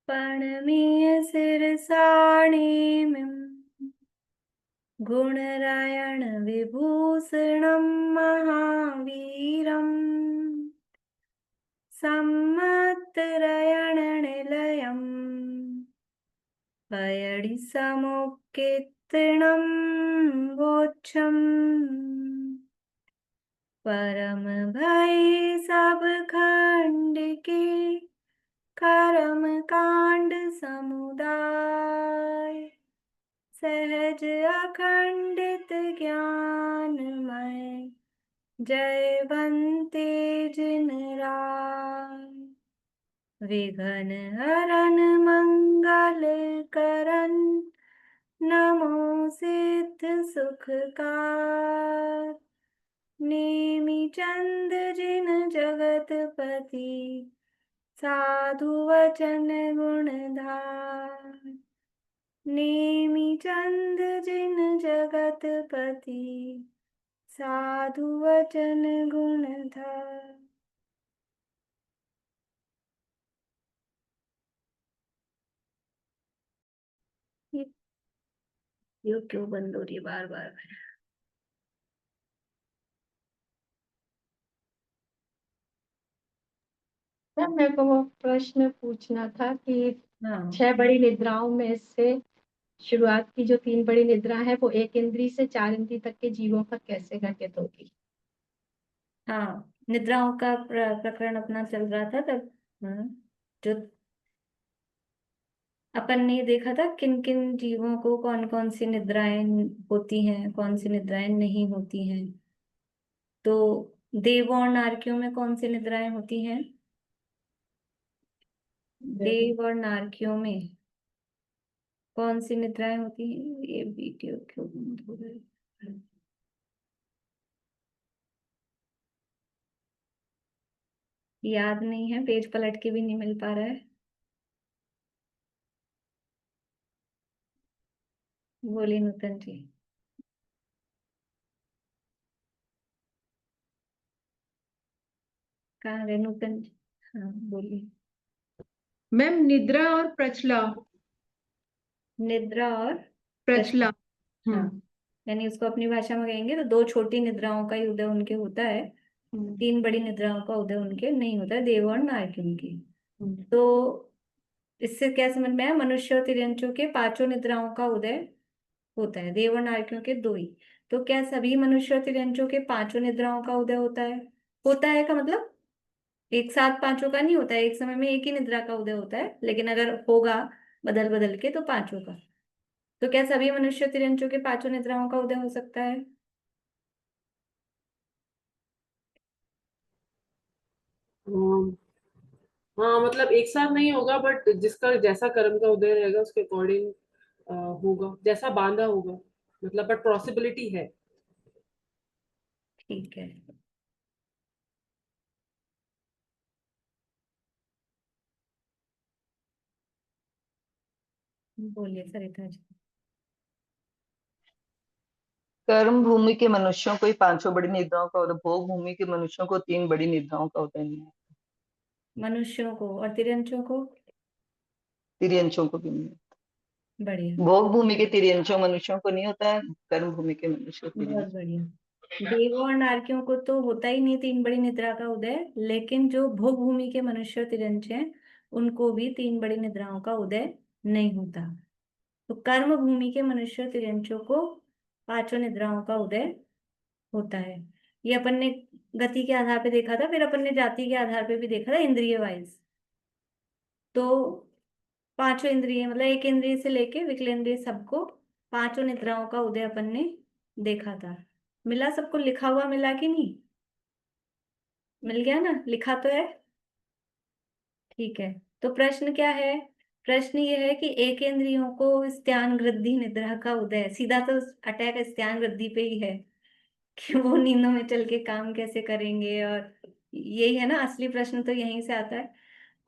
प्रणमीय शिरसाणीमिं गुणरायण विभूषणं महावीरम् सम्मत्तरायण निलयम् पयडिसमुत्कीर्तनं वोच्छम् परम भय सब खंड के कर्म कांड समुदाय सहज अखंडित ज्ञानमय जयवंते जिन राय विघ्न हरन मंगल करन नमो सिद्ध सुखकार नेमि चंद जिन जगतपति साधु वचन गुणधार नेमि चंद जिन जगतपति साधु वचन गुणधार। ये क्यों बंद हो रही है बार बार? मैम मेरे को वो प्रश्न पूछना था कि हाँ 6 बड़ी निद्राओं में से शुरुआत की जो 3 बड़ी निद्रा है वो 1 इंद्री से 4 इंद्री तक के जीवों पर कैसे घटित होगी? हाँ, निद्राओं का प्रकरण अपना चल रहा था तब। हाँ, जो अपन ने देखा था किन किन जीवों को कौन कौन सी निद्राएं होती हैं, कौन सी निद्राएं नहीं होती हैं। तो देवों और नारकियों में कौन सी निद्राएं होती हैं? देव और नारकियों में कौन सी निद्राएं होती हैं? ये वीडियो क्यों बंद हो गई? याद नहीं है, पेज पलट के भी नहीं मिल पा रहा है। बोलिए नूतन जी। कहाँ गए नूतन जी? हाँ बोलिए। मैम निद्रा और प्रचला। निद्रा और प्रचला। हाँ, यानी उसको अपनी भाषा में कहेंगे तो दो छोटी निद्राओं का ही उदय उनके होता है, तीन बड़ी निद्राओं का उदय उनके नहीं होता है, देव और नारकियों की। तो इससे क्या समझ में आया? मनुष्य और तिर्यंचों के पांचों निद्राओं का उदय होता है, देव और नारकियों के दो ही। तो क्या सभी मनुष्य और तिर्यंचों के पांचों निद्राओं का उदय होता है? होता है का मतलब एक साथ पांचों का नहीं होता है, एक समय में एक ही निद्रा का उदय होता है, लेकिन अगर होगा बदल बदल के तो पांचों का। तो क्या सभी मनुष्य तिर्यंचों के पांचों निद्राओं का उदय हो सकता है? हाँ मतलब एक साथ नहीं होगा, बट जिसका जैसा कर्म का उदय रहेगा उसके अकॉर्डिंग होगा, जैसा बांधा होगा, मतलब बट पॉसिबिलिटी है। ठीक है। बोलिए सरिता जी। कर्म भूमि के मनुष्यों को ही पांचों बड़ी निद्राओं का उदय, भोग भूमि के मनुष्यों को 3 बड़ी निद्राओं का उदय नहीं है। मनुष्यों को और तिर्यंचों को? तिर्यंचों को भी नहीं। बढ़िया, भोग भूमि के तिर्यंचों मनुष्यों को नहीं होता है, कर्म भूमि के मनुष्य को बहुत तिर्यंचों। बढ़िया। देवों और नारकियों को तो होता ही नहीं तीन बड़ी निद्रा का उदय, लेकिन जो भोग भूमि के मनुष्य और तिर्यंच हैं उनको भी तीन बड़ी निद्राओं का उदय नहीं होता। तो कर्म भूमि के मनुष्य और तिर्यंचों को पांचों निद्राओं का उदय होता है। ये अपन ने गति के आधार पे देखा था, फिर अपन ने जाति के आधार पे भी देखा था, इंद्रिय वाइज। तो पांचों इंद्रिय मतलब एक इंद्रिय से लेके विकलेंद्रिय सबको पांचों निद्राओं का उदय अपन ने देखा था। मिला सबको? लिखा हुआ मिला कि नहीं? मिल गया ना? लिखा तो है? ठीक है। तो प्रश्न क्या है? प्रश्न ये है कि एक इंद्रियों को स्त्यान वृद्धि निद्रा का उदय, सीधा तो अटैक स्त्यान वृद्धि पे ही है कि वो नींदों में चल के काम कैसे करेंगे, और यही है ना असली प्रश्न, तो यहीं से आता है।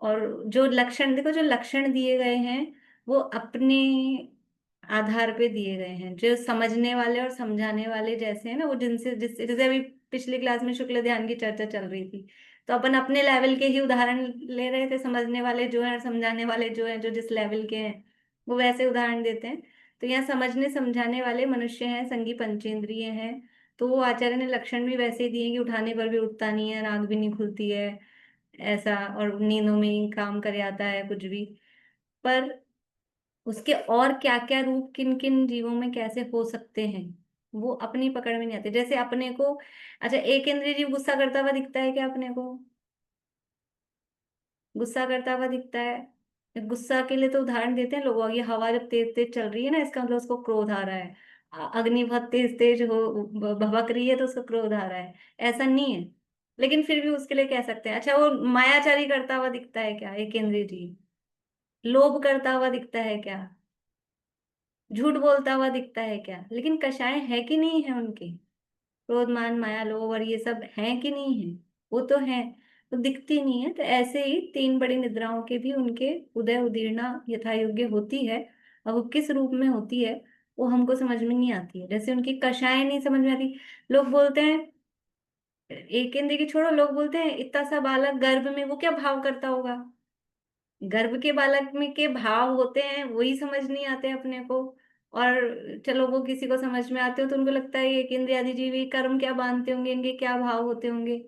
और जो लक्षण देखो, जो लक्षण दिए गए हैं वो अपने आधार पे दिए गए हैं, जो समझने वाले और समझाने वाले जैसे हैं ना, वो जिनसे जिस जैसे अभी पिछली क्लास में शुक्ल ध्यान की चर्चा चल रही थी, तो अपन अपने लेवल के ही उदाहरण ले रहे थे, समझने वाले जो है और समझाने वाले जो है, जो जिस लेवल के हैं वो वैसे उदाहरण देते हैं। तो यहाँ समझने समझाने वाले मनुष्य हैं, संगी पंचेंद्रिय हैं, तो वो आचार्य ने लक्षण भी वैसे ही दिए कि उठाने पर भी उठता नहीं है, आंख भी नहीं खुलती है ऐसा, और नींदों में ही काम करे आता है कुछ भी। पर उसके और क्या क्या रूप किन किन जीवों में कैसे हो सकते हैं वो अपनी पकड़ में नहीं आते। जैसे अपने को, अच्छा, एक इंद्रिय जीव गुस्सा करता हुआ दिखता है क्या अपने को? गुस्सा करता हुआ दिखता है? गुस्सा के लिए तो उदाहरण देते हैं लोग, ये हवा जब तेज तेज चल रही है ना, इसका मतलब उसको क्रोध आ रहा है। अग्नि बहुत तेज तेज हो भभक रही है तो उसको क्रोध आ रहा है, ऐसा नहीं है। लेकिन फिर भी उसके लिए कह सकते हैं। अच्छा, वो मायाचारी करता हुआ दिखता है क्या एक इंद्रिय जीव? लोभ करता हुआ दिखता है क्या? झूठ बोलता हुआ दिखता है क्या? लेकिन कषाय है कि नहीं है उनके? क्रोध मान माया लोभ और ये सब हैं कि नहीं है? वो तो है, तो दिखती नहीं है। तो ऐसे ही तीन बड़ी निद्राओं के भी उनके उदय उदीर्णा यथा योग्य होती है, और वो किस रूप में होती है वो हमको समझ में नहीं आती है। जैसे उनकी कषाय नहीं समझ में आती। लोग बोलते हैं, एक इंद्रिय की छोड़ो, लोग बोलते हैं इतना सा बालक गर्भ में वो क्या भाव करता होगा? गर्भ के बालक में के भाव होते हैं वही समझ नहीं आते अपने को। और चलो वो किसी को समझ में आते हो तो उनको लगता है ये एक इंद्रिय आदि जीव, ये कर्म क्या बांधते होंगे, इनके क्या भाव होते होंगे?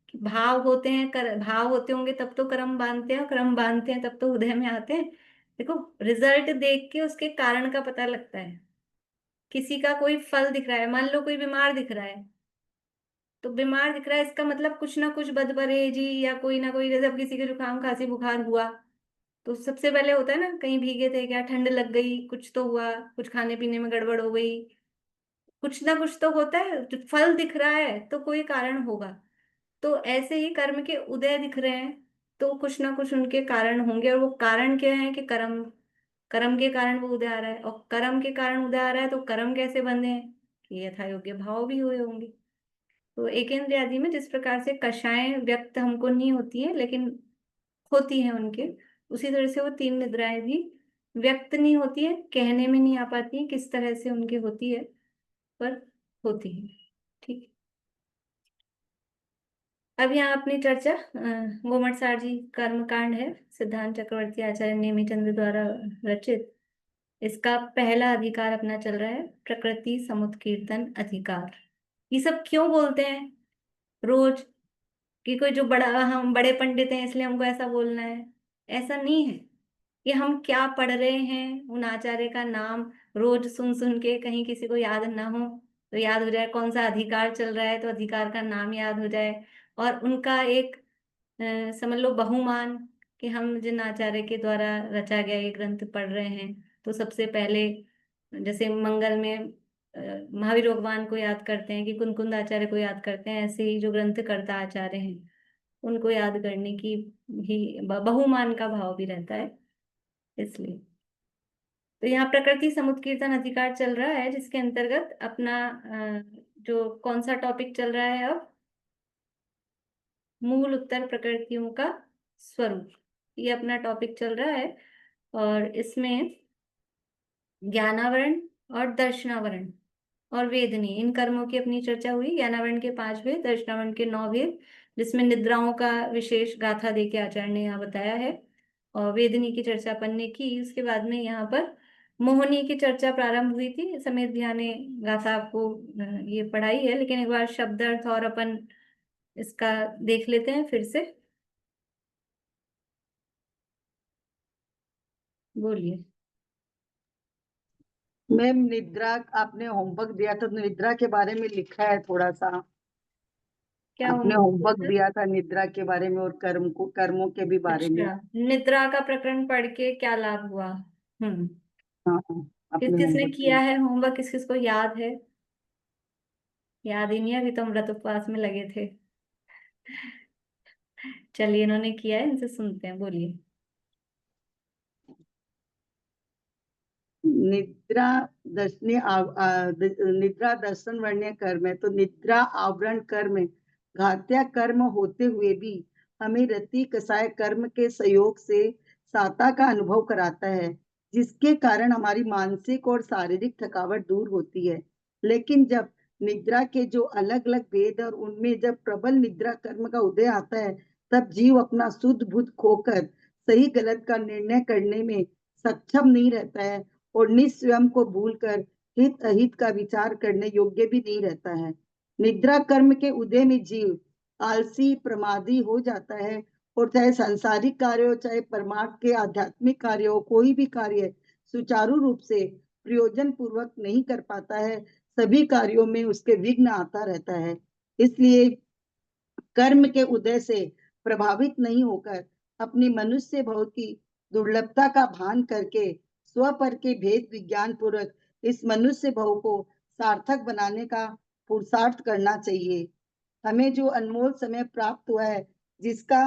कि भाव होते हैं, भाव होते होंगे तब तो कर्म बांधते हैं, और कर्म बांधते हैं तब तो उदय में आते हैं। देखो, रिजल्ट देख के उसके कारण का पता लगता है। किसी का कोई फल दिख रहा है, मान लो कोई बीमार दिख रहा है, तो बीमार दिख रहा है इसका मतलब कुछ ना कुछ बदपरहेजी या कोई ना कोई, जैसे अब किसी के जुकाम खांसी बुखार हुआ तो सबसे पहले होता है ना, कहीं भीगे थे क्या, ठंड लग गई, कुछ तो हुआ, कुछ खाने पीने में गड़बड़ हो गई, कुछ ना कुछ तो होता है। जो फल दिख रहा है तो कोई कारण होगा। तो ऐसे ही कर्म के उदय दिख रहे हैं तो कुछ ना कुछ उनके कारण होंगे, और वो कारण क्या है कि कर्म, कर्म के कारण वो उदय आ रहा है। और कर्म के कारण उदय आ रहा है तो कर्म कैसे बंधे हैं कि यथा योग्य भाव भी हुए होंगे। तो एकेंद्रिय आदि में जिस प्रकार से कषाएं व्यक्त हमको नहीं होती है लेकिन होती है उनके, उसी तरह से वो तीन निद्राएं भी व्यक्त नहीं होती है, कहने में नहीं आ पाती है किस तरह से उनकी होती है, पर होती है। ठीक। अब यहाँ अपनी चर्चा गोमट सार जी कर्म कांड है, सिद्धांत चक्रवर्ती आचार्य नेमिचंद्र द्वारा रचित। इसका पहला अधिकार अपना चल रहा है प्रकृति समुत्कीर्तन अधिकार। ये सब क्यों बोलते हैं रोज कि कोई जो बड़ा, हम बड़े पंडित हैं इसलिए हमको ऐसा बोलना है? ऐसा नहीं है। कि हम क्या पढ़ रहे हैं, उन आचार्य का नाम रोज सुन सुन के कहीं किसी को याद ना हो तो याद हो जाए, कौन सा अधिकार चल रहा है तो अधिकार का नाम याद हो जाए, और उनका एक समझ लो बहुमान, कि हम जिन आचार्य के द्वारा रचा गया ये ग्रंथ पढ़ रहे हैं तो सबसे पहले जैसे मंगल में महावीर भगवान को याद करते हैं, कि कुनकुंद आचार्य को याद करते हैं, ऐसे ही जो ग्रंथ कर्ता आचार्य हैं उनको याद करने की भी बहुमान का भाव भी रहता है, इसलिए। तो यहाँ प्रकृति समुत्कीर्तन अधिकार चल रहा है, जिसके अंतर्गत अपना जो कौन सा टॉपिक चल रहा है अब, मूल उत्तर प्रकृतियों का स्वरूप, ये अपना टॉपिक चल रहा है। और इसमें ज्ञानावरण और दर्शनावरण और वेदनी, इन कर्मों की अपनी चर्चा हुई। ज्ञानावरण के 5 भेद, दर्शनावरण के 9 भेद, जिसमें निद्राओं का विशेष गाथा देके आचार्य ने यहाँ बताया है। और वेदनी की चर्चा अपन ने की। उसके बाद में यहाँ पर मोहिनी की चर्चा प्रारंभ हुई थी। समेत ध्यान गाथा आपको ये पढ़ाई है, लेकिन एक बार शब्द अर्थ और अपन इसका देख लेते हैं फिर से। बोलिए। मैम, निद्रा आपने होमवर्क दिया था तो निद्रा के बारे में लिखा है थोड़ा सा। क्या आपने होमवर्क? होमवर्क दिया था निद्रा के बारे में और कर्मों के भी बारे में। अच्छा, निद्रा का प्रकरण पढ़ के क्या लाभ हुआ? हम्म। हाँ हाँ, किस आपने किसने होमवर्क किया दिया। है होमवर्क? किस किस को याद है? याद ही नहीं है, अभी तो व्रत उपवास में लगे थे। चलिए, इन्होंने किया है, इनसे सुनते हैं, बोलिए। निद्रा दर्शनी निद्रा दर्शन वर्ण्य कर्म है, तो निद्रा आवरण कर्म है। घात्या कर्म होते हुए भी हमें रति कसाय कर्म के सहयोग से साता का अनुभव कराता है, जिसके कारण हमारी मानसिक और शारीरिक थकावट दूर होती है। लेकिन जब निद्रा के जो अलग अलग भेद और उनमें जब प्रबल निद्रा कर्म का उदय आता है तब जीव अपना शुद्ध बुद्ध खोकर सही गलत का निर्णय करने में सक्षम नहीं रहता है और निस्वयं को भूलकर हित अहित का विचार करने योग्य भी नहीं रहता है। निद्रा कर्म के उदय में जीव आलसी प्रमादी हो जाता है और चाहे सांसारिक कार्य हो चाहे परमार्थ के आध्यात्मिक कार्य हो, कोई भी कार्य सुचारू रूप से प्रयोजन पूर्वक नहीं कर पाता है, सभी कार्यों में उसके विघ्न आता रहता है। इसलिए कर्म के उदय से प्रभावित नहीं होकर अपनी मनुष्य भव की दुर्लभता का भान करके स्वपर के भेद विज्ञान पूर्वक इस मनुष्य भव को सार्थक बनाने का पुरुषार्थ करना चाहिए। हमें जो अनमोल समय प्राप्त हुआ है जिसका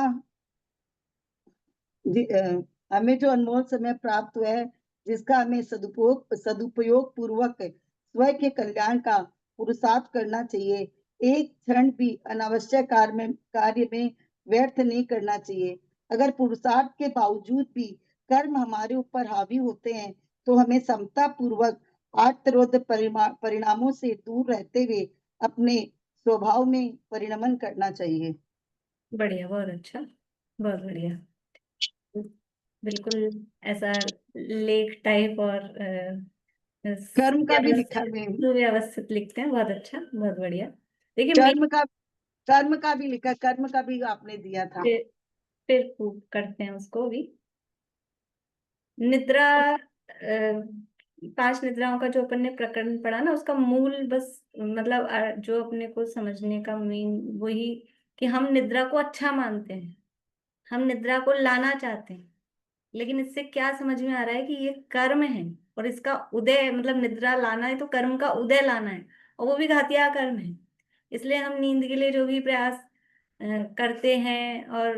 हमें जो अनमोल समय प्राप्त हुआ है जिसका हमें सदुपयोग पूर्वक स्व के कल्याण का पुरुषार्थ करना चाहिए। एक क्षण भी अनावश्यक कार्य में व्यर्थ नहीं करना चाहिए। अगर पुरुषार्थ के बावजूद भी कर्म हमारे ऊपर हावी होते हैं तो हमें समता पूर्वक आत्मरोध परिणामों से दूर रहते हुए अपने स्वभाव में परिणमन करना चाहिए। बढ़िया, बहुत अच्छा, बहुत बढ़िया। बिल्कुल ऐसा लेख टाइप और कर्म का भी लिखा है। सुव्यवस्थित लिखते हैं, बहुत अच्छा, बहुत बढ़िया। देखिए कर्म का भी लिखा, कर्म का भी आपने दिया था। फिर खूब करते हैं उसको भी। निद्रा 5 निद्राओं का जो अपन ने प्रकरण पढ़ा ना, उसका मूल बस मतलब जो अपने को समझने का मेन वही कि हम निद्रा को अच्छा मानते हैं, हम निद्रा को लाना चाहते हैं, लेकिन इससे क्या समझ में आ रहा है कि ये कर्म है और इसका उदय मतलब निद्रा लाना है तो कर्म का उदय लाना है, और वो भी घातिया कर्म है। इसलिए हम नींद के लिए जो भी प्रयास करते हैं और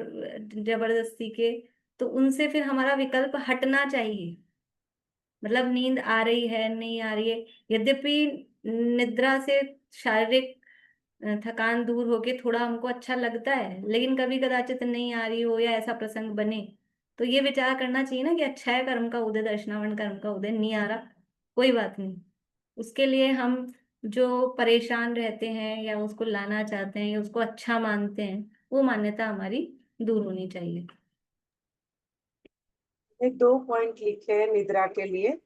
जबरदस्ती के, तो उनसे फिर हमारा विकल्प हटना चाहिए। मतलब नींद आ रही है नहीं आ रही है, यद्यपि निद्रा से शारीरिक थकान दूर होके थोड़ा हमको अच्छा लगता है, लेकिन कभी कदाचित नहीं आ रही हो या ऐसा प्रसंग बने तो ये विचार करना चाहिए ना कि अच्छा है कर्म का उदय, दर्शनावरण कर्म का उदय नहीं आ रहा, कोई बात नहीं। उसके लिए हम जो परेशान रहते हैं या उसको लाना चाहते हैं या उसको अच्छा मानते हैं, वो मान्यता हमारी दूर होनी चाहिए। ये 2 पॉइंट लिखे हैं निद्रा के लिए।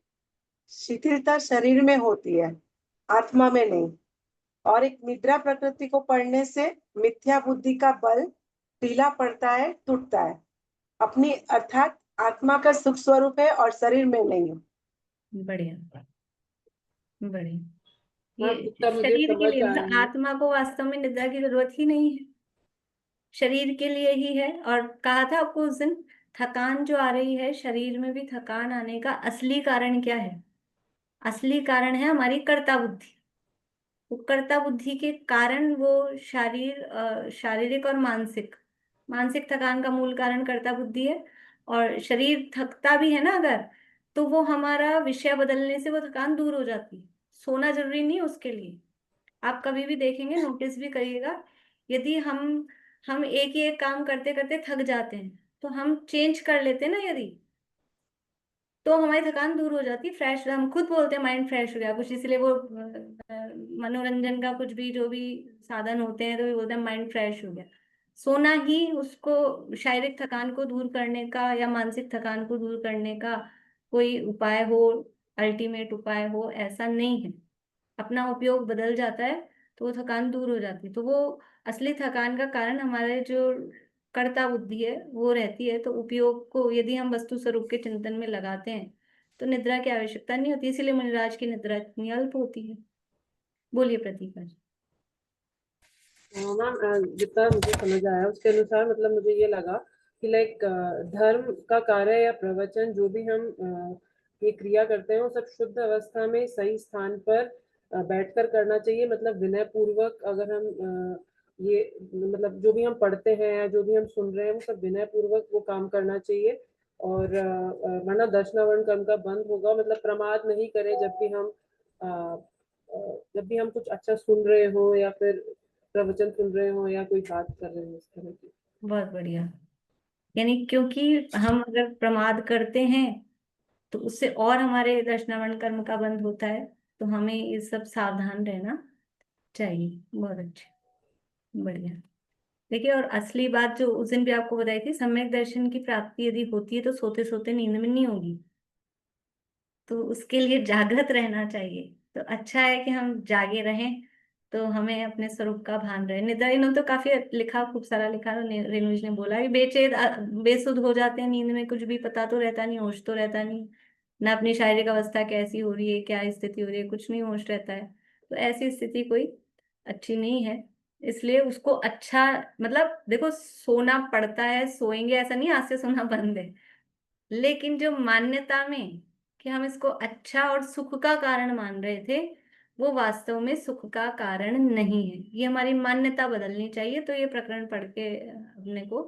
शिथिलता शरीर में होती है, आत्मा में नहीं। और एक निद्रा प्रकृति को पढ़ने से मिथ्या बुद्धि का बल ढीला पड़ता है, टूटता है। अपनी अर्थात आत्मा का सुख स्वरूप है और शरीर में नहीं है। बढ़िया, बढ़िया। हाँ, ये इतना मुझे शरीर के समझ लिए मतलब आया। आत्मा को वास्तव में निद्रा की जरूरत ही नहीं है, शरीर के लिए ही है। और कहा था आपको उस दिन, थकान जो आ रही है शरीर में भी, थकान आने का असली कारण क्या है? असली कारण है हमारी कर्ता बुद्धि। वो कर्ता बुद्धि के कारण वो शारीरिक और मानसिक, मानसिक थकान का मूल कारण कर्ता बुद्धि है। और शरीर थकता भी है ना अगर, तो वो हमारा विषय बदलने से वो थकान दूर हो जाती है। सोना जरूरी नहीं है उसके लिए। आप कभी भी देखेंगे, नोटिस भी करिएगा, यदि हम एक ही एक काम करते करते थक जाते हैं तो हम चेंज कर लेते हैं ना यदि, तो हमारी थकान दूर हो जाती है, फ्रेश, हम खुद बोलते हैं माइंड फ्रेश हो गया कुछ, इसलिए वो मनोरंजन का कुछ भी जो भी साधन होते हैं तो भी बोलते हैं माइंड फ्रेश हो गया। सोना ही उसको शारीरिक थकान को दूर करने का या मानसिक थकान को दूर करने का कोई उपाय हो, अल्टीमेट उपाय हो, ऐसा नहीं है। अपना उपयोग बदल जाता है तो वो थकान दूर हो जाती है। तो वो असली थकान का कारण हमारे जो कर्ता बुद्धि है वो रहती है। तो उपयोग को यदि हम वस्तु स्वरूप के चिंतन में लगाते हैं तो निद्रा की आवश्यकता नहीं होती, इसीलिए मुनिराज की निद्रा इतनी अल्प होती है। बोलिए प्रतीका जी। मैम, जितना मुझे समझ आया उसके अनुसार मतलब मुझे ये लगा कि लाइक धर्म का कार्य या प्रवचन जो भी हम ये क्रिया करते हैं वो सब शुद्ध अवस्था में सही स्थान पर बैठकर करना चाहिए। मतलब विनय पूर्वक अगर हम ये मतलब जो भी हम पढ़ते हैं या जो भी हम सुन रहे हैं वो सब विनय पूर्वक वो काम करना चाहिए। और वरना दर्शनावरण कर्म का बंद होगा। मतलब प्रमाद नहीं करें जब भी हम कुछ अच्छा सुन रहे हो या फिर प्रवचन सुन रहे हो या कोई बात कर रहे हो इस तरह की। बहुत बढ़िया। यानी क्योंकि हम अगर प्रमाद करते हैं तो उससे और हमारे दर्शनावरण कर्म का बंध होता है, तो हमें ये सब सावधान रहना चाहिए। बहुत अच्छे, बढ़िया। देखिए, और असली बात जो उस दिन भी आपको बताई थी, सम्यक दर्शन की प्राप्ति यदि होती है तो सोते सोते नींद में नहीं होगी, तो उसके लिए जागृत रहना चाहिए। तो अच्छा है कि हम जागे रहें, तो हमें अपने स्वरूप का भान रहे। निद्रा, इन्होंने तो काफी लिखा, खूब सारा लिखा। तो रेणु जी ने बोला कि बेचैन बेसुध हो जाते हैं नींद में, कुछ भी पता तो रहता नहीं, होश तो रहता नहीं, ना अपनी शारीरिक अवस्था कैसी हो रही है, क्या स्थिति हो रही है, कुछ नहीं होश रहता है। तो ऐसी स्थिति कोई अच्छी नहीं है। इसलिए उसको अच्छा, मतलब देखो, सोना पड़ता है, सोएंगे ऐसा नहीं आज से सोना बंद है, लेकिन जो मान्यता में कि हम इसको अच्छा और सुख का कारण मान रहे थे, वो वास्तव में सुख का कारण नहीं है। ये हमारी मान्यता बदलनी चाहिए। तो ये प्रकरण पढ़ के अपने को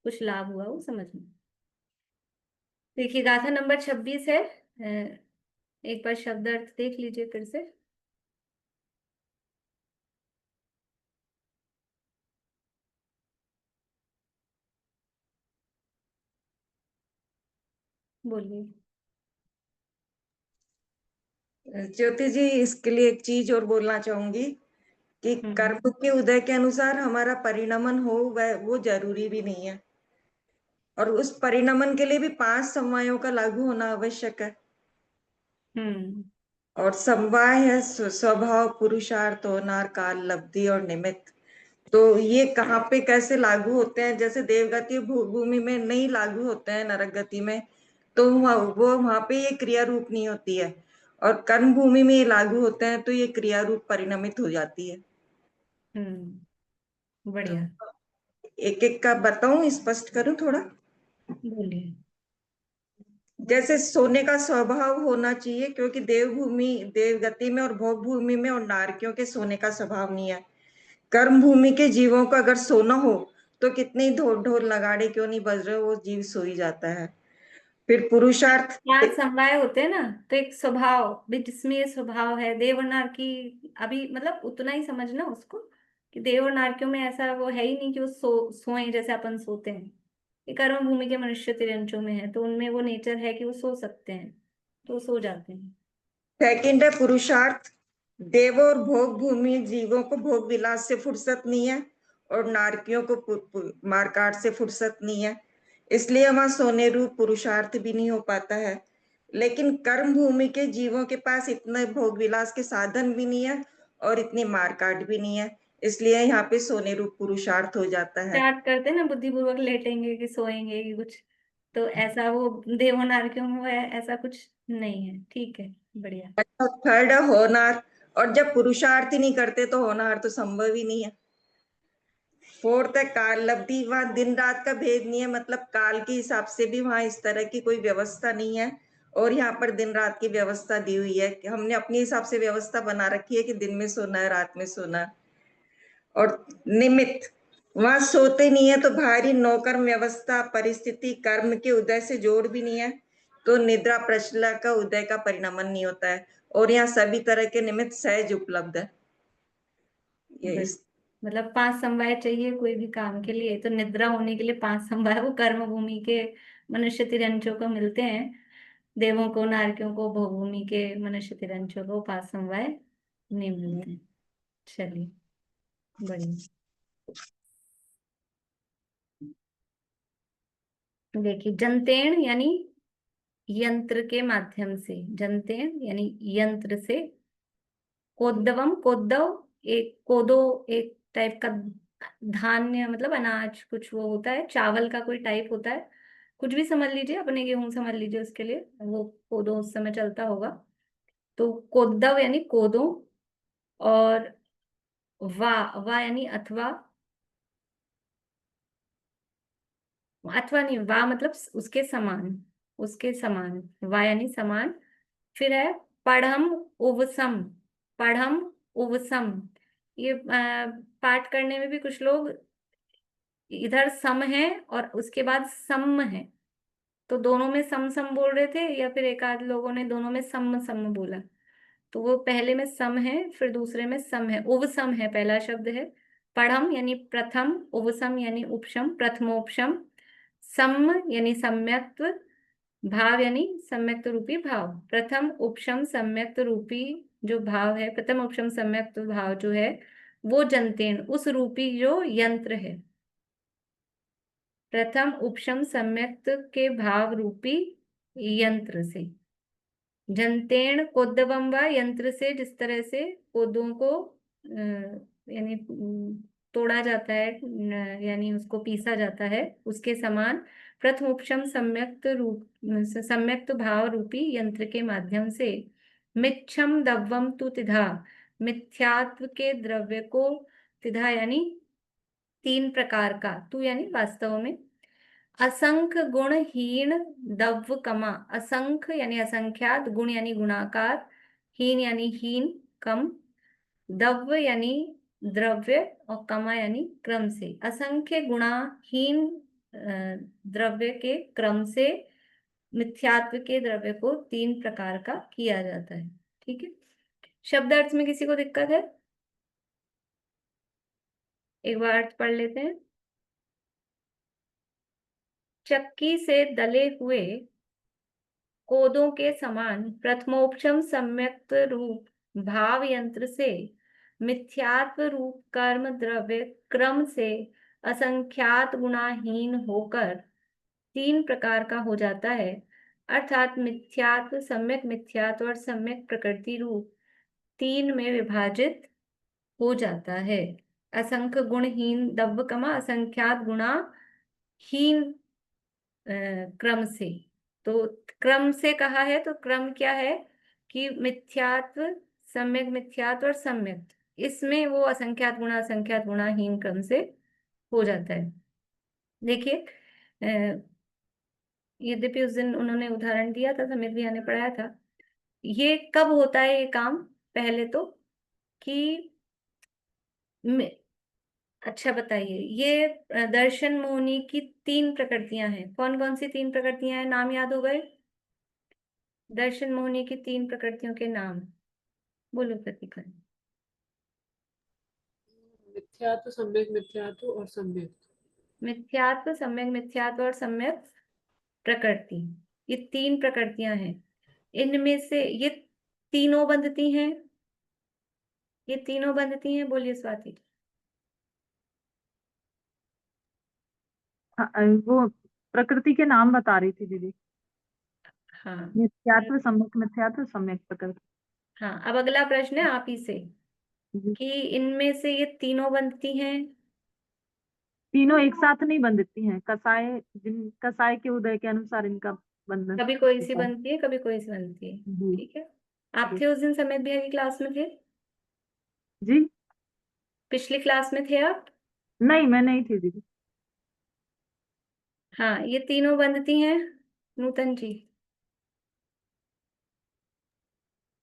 कुछ लाभ हुआ वो समझ में। देखिए, गाथा नंबर 26 है। एक बार शब्द अर्थ देख लीजिए फिर से। बोलिए। ज्योति जी, इसके लिए एक चीज और बोलना चाहूंगी कि कर्म के उदय के अनुसार हमारा परिणमन हो, वह वो जरूरी भी नहीं है, और उस परिणमन के लिए भी 5 समवायों का लागू होना आवश्यक है। हम्म और समवाय है स्वभाव, पुरुषार्थ, होनार, काल, लब्धि और निमित्त। तो ये कहाँ पे कैसे लागू होते हैं? जैसे देवगति भूमि में नहीं लागू होते हैं, नरक गति में, तो वो वहां पे ये क्रिया रूप नहीं होती है, और कर्म भूमि में ये लागू होते हैं तो ये क्रिया रूप परिणमित हो जाती है। बढ़िया। एक एक का बताऊं, स्पष्ट करूं थोड़ा? बोलिए। जैसे सोने का स्वभाव होना चाहिए, क्योंकि देवभूमि, देवगति में और भोग भूमि में और नारकियों के सोने का स्वभाव नहीं है। कर्म भूमि के जीवों का अगर सोना हो तो कितने ढोल ढोल नगाड़े क्यों नहीं बज रहे, वो जीव सो ही जाता है। फिर पुरुषार्थ, 5 समवाय होते हैं ना, तो एक स्वभाव भी, जिसमें ये स्वभाव है देव और नार की। अभी मतलब उतना ही समझना उसको, कि देव और नारकियों में ऐसा वो है ही नहीं कि वो सोएं जैसे अपन सोते हैं। ये कर्म भूमि के मनुष्य तिरंचों में है, तो उनमें वो नेचर है कि वो सो सकते हैं, तो वो सो जाते हैं। सेकंड है पुरुषार्थ। देव और भोग भूमि जीवों को भोग विलास से फुर्सत नहीं है, और नारकियों को मारकाट से फुर्सत नहीं है, इसलिए वहां सोने रूप पुरुषार्थ भी नहीं हो पाता है। लेकिन कर्म भूमि के जीवों के पास इतने भोग विलास के साधन भी नहीं है और इतनी मारकाट भी नहीं है, इसलिए यहाँ पे सोने रूप पुरुषार्थ हो जाता है। स्टार्ट करते हैं ना, बुद्धिपूर्वक लेटेंगे कि सोएंगे कि कुछ, तो ऐसा वो देव और नारकियों में वो है, ऐसा कुछ नहीं है। ठीक है, बढ़िया। अच्छा, थर्ड है होनार। और जब पुरुषार्थ ही नहीं करते तो होनार तो संभव ही नहीं है। फोर्थ है काल लब्धि। वहां दिन रात का भेद नहीं है, मतलब काल के हिसाब से भी वहां इस तरह की कोई व्यवस्था नहीं है, और यहाँ पर दिन रात की व्यवस्था दी हुई है कि हमने अपने हिसाब से व्यवस्था बना रखी है कि दिन में सोना है, रात में सोना है। और निमित्त, वहां सोते नहीं है तो भारी नौकर्म व्यवस्था, परिस्थिति, कर्म के उदय से जोड़ भी नहीं है, तो निद्रा प्रचला का उदय का परिणमन नहीं होता है, और यहाँ सभी तरह के निमित्त सहज उपलब्ध है। ये इस मतलब 5 समवाय चाहिए कोई भी काम के लिए, तो निद्रा होने के लिए 5 समवाय वो कर्म भूमि के मनुष्य तिरंचों को मिलते हैं, देवों को, नारकियों को, भोगभूमि के मनुष्य तिरंचों को 5 समवाय नहीं मिलते हैं। चलिए, बढ़िया। देखिए, जंतेण यानी यंत्र के माध्यम से, जंतेण यानी यंत्र से। कोद्दवम, कोद्दव एक, कोदो एक टाइप का धान्य, मतलब अनाज कुछ वो होता है, चावल का कोई टाइप होता है, कुछ भी समझ लीजिए, अपने गेहूं समझ लीजिए, उसके लिए वो कोदो उस समय चलता होगा। तो कोद्दव यानी कोदो, और वा, वा यानी अथवा, अथवा नहीं, वा मतलब उसके समान, उसके समान, वा यानी समान। फिर है पढ़म उवसम, पढ़म उवसम। ये पाठ करने में भी कुछ लोग इधर सम है और उसके बाद सम है, तो दोनों में सम सम बोल रहे थे, या फिर एक आध लोगों ने दोनों में सम सम बोला। तो वो पहले में सम है, फिर दूसरे में सम है, उवसम है पहला शब्द है। पढ़म यानी प्रथम, उवसम यानी उपशम, प्रथमोपशम। सम यानी सम्यक्त्व, भाव यानी सम्यक्त रूपी भाव। प्रथम उपशम सम्यक्त रूपी जो भाव है, प्रथम उपशम सम्यक्त भाव जो है, वो जंतेन उस रूपी जो यंत्र है, प्रथम उपशम सम्यक्त के भाव रूपी यंत्र से। जंतेण कोद्दवम व यंत्र से, जिस तरह से कोदों को यानी तोड़ा जाता है, यानी उसको पीसा जाता है, उसके समान प्रथम उपशम सम्यक्त भाव रूपी यंत्र के माध्यम से मिच्छम दव्वम तु तिधा, मिथ्यात्व के द्रव्य को, तिधा यानी तीन प्रकार का, तू यानी वास्तव में, असंख्य गुणहीन दव्व कमा, असंख्य यानी असंख्यात, गुण यानी गुणाकार, हीन यानी हीन कम, दव्व यानी द्रव्य और कमा यानी क्रम से, असंख्य गुणाहीन द्रव्य के क्रम से मिथ्यात्व के द्रव्य को तीन प्रकार का किया जाता है। ठीक है, शब्द अर्थ में किसी को दिक्कत है? एक बार अर्थ पढ़ लेते हैं। चक्की से दले हुए कोदों के समान प्रथमोपशम सम्यक्त रूप भाव यंत्र से मिथ्यात्व रूप कर्म द्रव्य क्रम से असंख्यात गुणाहीन होकर तीन प्रकार का हो जाता है, अर्थात मिथ्यात्व, सम्यक मिथ्यात्व और सम्यक प्रकृति रूप तीन में विभाजित हो जाता है। असंख्य गुणहीन दव्व कमा असंख्यात गुणाहीन क्रम से, तो क्रम से कहा है, तो क्रम क्या है कि मिथ्यात्व, सम्यक मिथ्यात्व और सम्यक, इसमें वो असंख्यात गुणाहीन क्रम से हो जाता है। देखिए, यद्यपि उस दिन उन्होंने उदाहरण दिया था, समित भैया ने पढ़ाया था, ये कब होता है ये काम? पहले तो कि अच्छा बताइए, ये दर्शन मोहिनी की तीन प्रकृतियां हैं। कौन कौन सी तीन प्रकृतियां हैं, नाम याद हो गए? दर्शन मोहिनी की तीन प्रकृतियों के नाम बोलो प्रतीका। मिथ्यात्व, सम्यक मिथ्यात्व और सम्यक। मिथ्यात्व, सम्यक मिथ्यात्व और सम्यक प्रकृति, ये तीन प्रकृतियां हैं। इनमें से ये तीनों बंधती हैं, ये तीनों बंधती हैं, बोलिए स्वाति। वो प्रकृति के नाम बता रही थी दीदी। हाँ मिथ्यात्व, सम्यक मिथ्यात्व, सम्यक प्रकृति। हाँ, अब अगला प्रश्न है आप ही से जी। कि इनमें से ये तीनों बंधती हैं। तीनों एक साथ नहीं बंधती हैं, कसाय के उदय के अनुसार इनका बंधन कभी कोई सी होता है। बनती है, कभी कोई सी बनती है। जी ठीक है, आप थे उस दिन समित भैया की क्लास में थे? जी। पिछली क्लास में थे आप? नहीं, मैं नहीं थी दीदी। हाँ, ये तीनों बंधती हैं नूतन जी।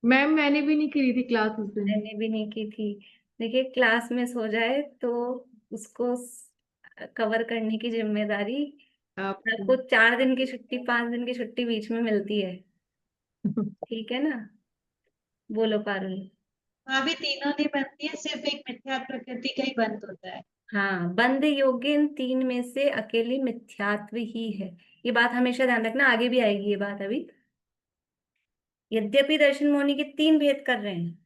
मैम मैंने भी नहीं करी थी क्लास उस दिन। मैंने भी नहीं की थी। देखिए, क्लास मिस हो जाए तो उसको कवर करने की जिम्मेदारी आपको 4 दिन की छुट्टी, 5 दिन की छुट्टी बीच में मिलती है। ठीक है ना, बोलो पारुल। भी तीनों नहीं बनती है, सिर्फ एक मिथ्या प्रकृति का ही बंद होता है। हाँ, बंद योग्य इन तीन में से अकेली मिथ्यात्व ही है। ये बात हमेशा ध्यान रखना, आगे भी आएगी ये बात। अभी यद्यपि दर्शन मोहिनी के तीन भेद कर रहे हैं,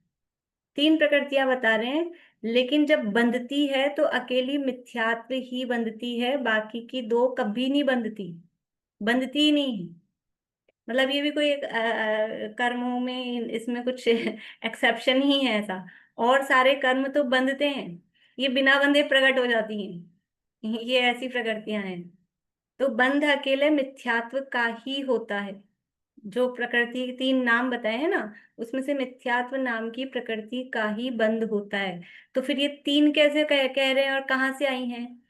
तीन प्रकृतियां बता रहे हैं, लेकिन जब बंधती है तो अकेली मिथ्यात्व ही बंधती है, बाकी की दो कभी नहीं बंधती, बंधती ही नहीं है। मतलब ये भी कोई एक कर्मों में इसमें कुछ एक्सेप्शन ही है ऐसा, और सारे कर्म तो बंधते हैं, ये बिना बंधे प्रकट हो जाती हैं, ये ऐसी प्रकृतियां हैं। तो बंध अकेले मिथ्यात्व का ही होता है। जो प्रकृति के तीन नाम बताए हैं ना, उसमें से मिथ्यात्व नाम की प्रकृति का ही बंध होता है। तो फिर ये तीन कैसे कह रहे हैं और कहाँ से आई हैं?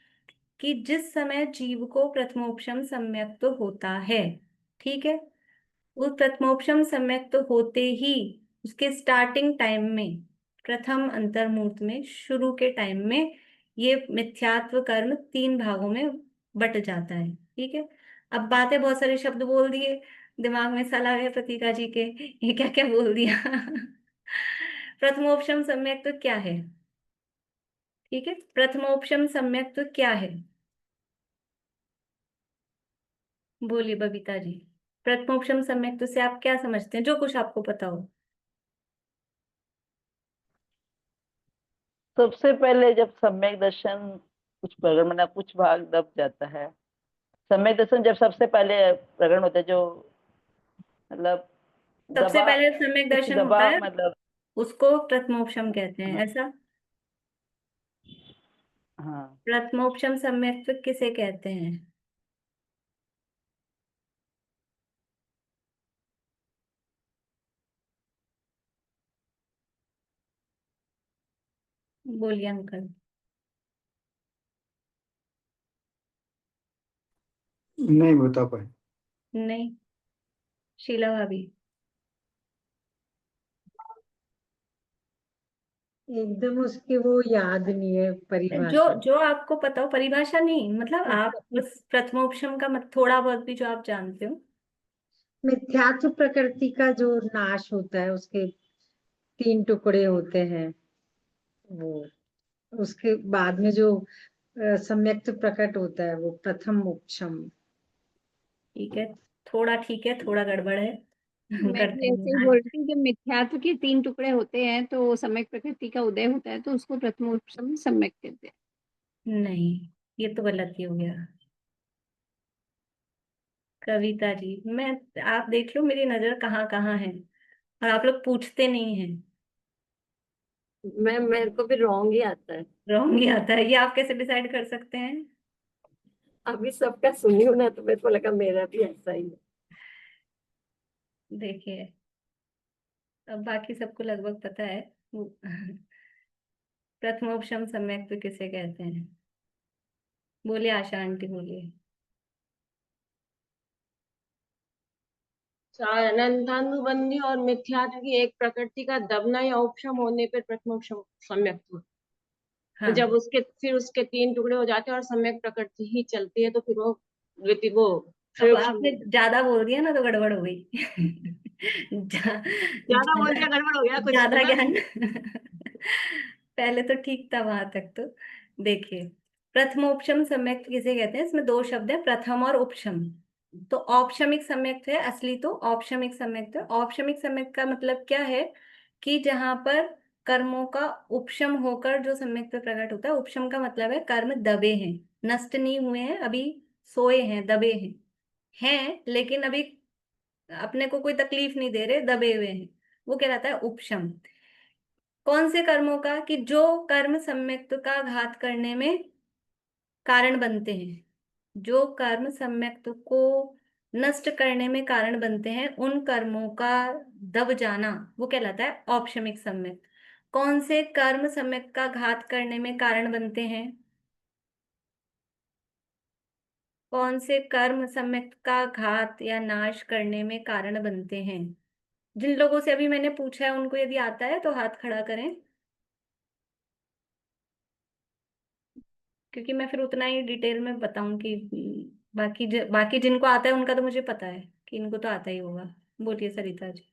कि जिस समय जीव को प्रथमोपशम सम्यक तो होता है, ठीक है, उस प्रथमोपशम सम्यक तो होते ही उसके स्टार्टिंग टाइम में, प्रथम अंतर्मुहूर्त में, शुरू के टाइम में, ये मिथ्यात्व कर्म तीन भागों में बट जाता है। ठीक है, अब बातें बहुत सारे शब्द बोल दिए, दिमाग में सला गए प्रतीका जी के, ये क्या क्या बोल दिया। प्रथमोपशम सम्यक तो क्या है? ठीक है, प्रथमोपशम सम्यक तो क्या है, बोलिए बबीता जी। प्रथमोपशम सम्यक तो से आप क्या समझते हैं, जो कुछ आपको पता हो? सबसे पहले जब सम्यक दर्शन कुछ प्रकट मतलब कुछ भाग दब जाता है, सम्यक दर्शन जब सबसे पहले प्रकट होता है, जो मतलब सबसे दबा पहले सम्यक कुछ दर्शन होता दबा है, मतलब। उसको प्रथमोपशम कहते हैं, हाँ ऐसा। हाँ। प्रथमोपशम सम्यक किसे कहते हैं? बोलिए अंकल। नहीं बता पाए। नहीं, शीला भाभी। एकदम उसकी वो याद नहीं है जो परिभाषा। जो आपको पता हो, परिभाषा नहीं, मतलब आप बस प्रथमोपशम का थोड़ा बहुत भी जो आप जानते हो। मिथ्यात्व प्रकृति का जो नाश होता है, उसके 3 टुकड़े होते हैं, वो उसके बाद में जो सम्यक्त प्रकट होता है, वो प्रथम मोक्षम। ठीक है, थोड़ा ठीक है, थोड़ा गड़बड़ है। मैं करते भी ऐसे ही हैं बोल आज। रही हूँ, जब मिथ्यात्व के 3 टुकड़े होते हैं तो सम्यक प्रकृति का उदय होता है, तो उसको प्रथमोपशम सम्यक कहते हैं। नहीं, ये तो गलत ही हो गया। कविता जी, मैं, आप देख लो मेरी नजर कहाँ कहाँ है, और आप लोग पूछते नहीं हैं। मेरे को भी रॉन्ग ही आता है। रॉन्ग ही आता है, ये आप कैसे डिसाइड कर सकते हैं? अभी सबका सुनी हूं ना, तो मेरे को लगा मेरा भी ऐसा ही है। देखिए, अब बाकी सबको लगभग पता है। प्रथमोपशम सम्यक तो किसे कहते हैं? बोलिए आशा आंटी, बोलिए। अनंतानुबंधी और मिथ्यात्व की एक प्रकृति का दबना या उपशम होने पर प्रथमोपशम सम्यक हुआ। तो हाँ, जब उसके 3 टुकड़े हो जाते हैं और सम्यक प्रकृति ही चलती है, तो फिर वो द्वितीय वो अब त्रयोपशम आपने होता है। ज्यादा बोल दिया ना, तो गड़बड़ हो गई। ज्यादा बोल ज्यादा दिया, गड़बड़ हो गया कुछ तो ज्यादा ना। ज्ञान। पहले तो ठीक था वहां तक तो। देखिए, प्रथमोपशम सम्यक किसे कहते हैं? इसमें दो शब्द है, प्रथम और उपशम। तो औपशमिक सम्यक है असली, तो औपशमिक सम्यक, तो औपशमिक सम्यक का मतलब क्या है? कि जहां पर कर्मों का उपशम होकर जो सम्यक पे प्रकट होता है। उपशम का मतलब है कर्म दबे हैं, नष्ट नहीं हुए हैं, अभी सोए हैं, दबे हैं लेकिन अभी अपने को कोई तकलीफ नहीं दे रहे, दबे हुए हैं। वो कहलाता है उपशम। कौन से कर्मों का? कि जो कर्म सम्यक्त का घात करने में कारण बनते हैं, जो कर्म सम्यक्त को नष्ट करने में कारण बनते हैं, उन कर्मों का दब जाना वो कहलाता है औपशमिक सम्यक्त। कौन से कर्म सम्यक्त का घात करने में कारण बनते हैं? कौन से कर्म सम्यक्त का घात या नाश करने में कारण बनते हैं? जिन लोगों से अभी मैंने पूछा है, उनको यदि आता है तो हाथ खड़ा करें, क्योंकि मैं फिर उतना ही डिटेल में बताऊं कि बाकी जिनको आता है उनका तो मुझे पता है कि इनको तो आता ही होगा। बोलिए सरिता जी।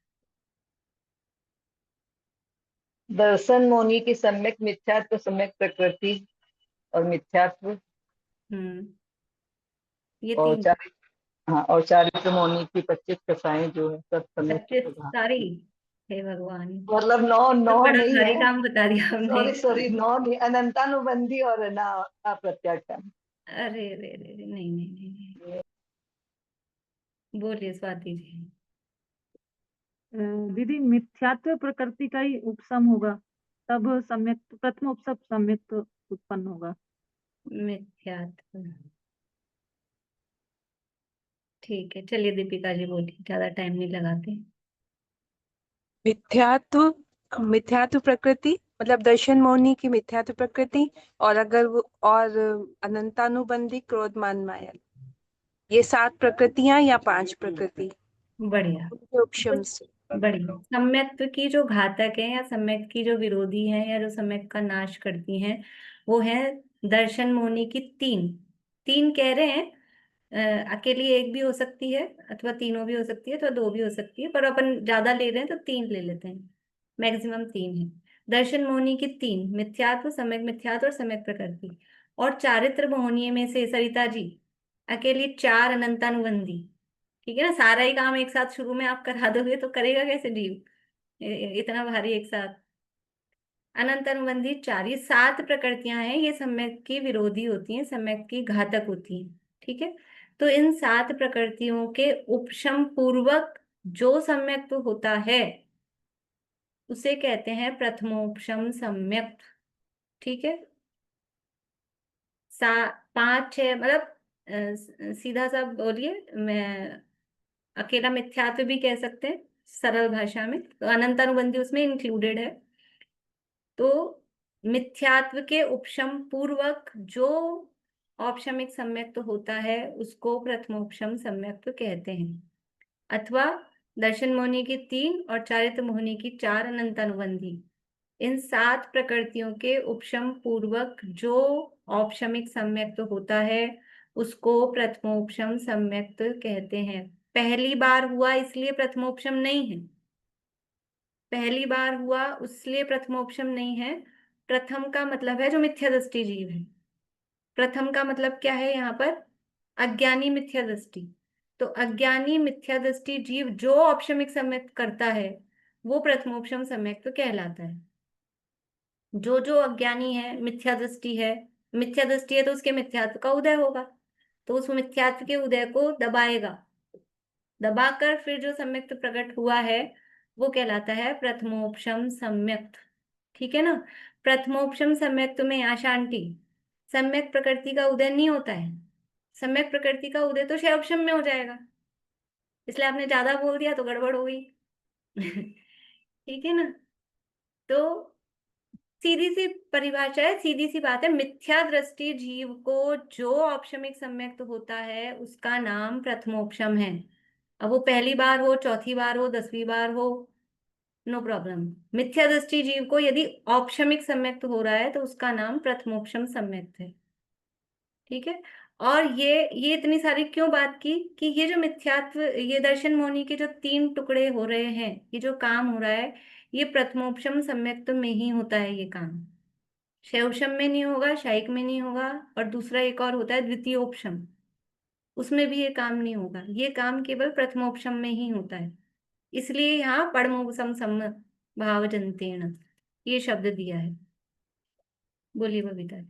दर्शन मौनी की सम्यक मिथ्यात्व, सम्यक प्रकृति और मिथ्यात्व, हम्म, ये और तीन। चारित्र। हाँ, और चारित्र मौनी की 25 कसाएं जो है सब सम्यक 25 प्रकृति। हाँ, सारी? हे भगवान, मतलब नौ तो नौ बड़ा नहीं भारी है। काम बता दिया हमने। सॉरी सॉरी, नौ नहीं, अनंतानुबंधी और ना अप्रत्याख्यान। अरे रे रे रे, नहीं नहीं नहीं नहीं। बोलिए स्वाति जी। दीदी, मिथ्यात्व प्रकृति का ही उपशम होगा, तब सम्यक प्रथम उपसम सम्यक उत्पन्न होगा। मिथ्यात्व, ठीक है, चलिए दीपिका जी बोलिए, ज्यादा टाइम नहीं लगाते। मिथ्यात्व मिथ्यात्व प्रकृति मतलब दर्शन मौनी की मिथ्यात्व प्रकृति, और अगर वो और अनंतानुबंधी क्रोध मान माया, ये 7 प्रकृतियां या 5 प्रकृति बढ़िया। उनके उपशम से। बढ़िया। सम्यक्त की जो घातक है, या सम्यक्त की जो विरोधी है, या जो सम्यक्त का नाश करती हैं, वो है दर्शन मोनी की तीन। तीन कह रहे हैं, अकेली एक भी हो सकती है, अथवा तीनों भी हो सकती है, अथवा दो भी हो सकती है, पर अपन ज्यादा ले रहे हैं तो तीन ले लेते हैं। मैक्सिमम तीन है। दर्शन मोहनी की तीन, मिथ्यात्व, सम्यक मिथ्यात्व और सम्यक प्रकृति। और चारित्र मोहनीय में से सरिता जी अकेली 4 अनंतानुबंधी। ठीक है ना, सारा ही काम एक साथ शुरू में आप करा दोगे तो करेगा कैसे जीव? इतना भारी एक साथ। अनंत अनुबंधी 4, ये 7 प्रकृतियां हैं, ये सम्यक की विरोधी होती हैं, सम्यक की घातक होती हैं। ठीक है, तो इन 7 प्रकृतियों के उपशम पूर्वक जो सम्यक होता है उसे कहते हैं प्रथमोपशम सम्यक। ठीक है, 5 6 मतलब सीधा सा बोलिए, मैं अकेला मिथ्यात्व भी कह सकते हैं सरल भाषा में, तो अनंत अनुबंधी उसमें इंक्लूडेड है। तो मिथ्यात्व के उपशम पूर्वक जो औपशमिक सम्यक्त होता है उसको प्रथमोपशम सम्यक्त कहते हैं, अथवा दर्शन मोहनी की 3 और चारित्र मोहनी की 4 अनंत अनुबंधी, इन 7 प्रकृतियों के उपशम पूर्वक जो औपशमिक सम्यक्त होता है उसको प्रथमोपशम सम्यक्त कहते हैं। पहली बार हुआ इसलिए प्रथमोपशम नहीं है, पहली बार हुआ उसलिए प्रथमोपशम नहीं है। प्रथम का मतलब है जो मिथ्या दृष्टि जीव है। प्रथम का मतलब क्या है यहाँ पर? अज्ञानी मिथ्या दृष्टि। तो अज्ञानी मिथ्या दृष्टि जीव जो औपशमिक सम्यक्त करता है वो प्रथमोपशम सम्यक्त कहलाता है। जो जो अज्ञानी है, मिथ्या दृष्टि है, मिथ्या दृष्टि है तो उसके मिथ्यात्व का उदय होगा, तो उस मिथ्यात्व के उदय को दबाएगा, दबाकर फिर जो सम्यक्त प्रकट हुआ है वो कहलाता है प्रथमोपशम सम्यक्त। ठीक है ना, प्रथमोपशम सम्यक्त में आशांति सम्यक प्रकृति का उदय नहीं होता है, सम्यक प्रकृति का उदय तो क्षयोपशम में हो जाएगा, इसलिए आपने ज्यादा बोल दिया तो गड़बड़ हो गई। ठीक है ना, तो सीधी सी परिभाषा है, सीधी सी बात है, मिथ्या दृष्टि जीव को जो औपशमिक सम्यक्त होता है उसका नाम प्रथमोपशम है। अब वो पहली बार हो, चौथी बार हो, 10वीं बार हो, नो प्रॉब्लम। मिथ्या दृष्टि जीव को यदि औपशमिक सम्यक्त हो रहा है तो उसका नाम प्रथमोपशम सम्यक्त है। ठीक है, और ये इतनी सारी क्यों बात की कि ये जो मिथ्यात्व, ये दर्शन मोहनी के जो 3 टुकड़े हो रहे हैं, ये जो काम हो रहा है ये प्रथमोपशम सम्यक्त में ही होता है। ये काम शैवशम में नहीं होगा, शायिक में नहीं होगा, और दूसरा एक और होता है द्वितीयोपशम, उसमें भी ये काम नहीं होगा। ये काम केवल प्रथमोपशम में ही होता है, इसलिए यहाँ पड़मोपशम सम भावजंतेन ये शब्द दिया है। बोलिए बबीता जी।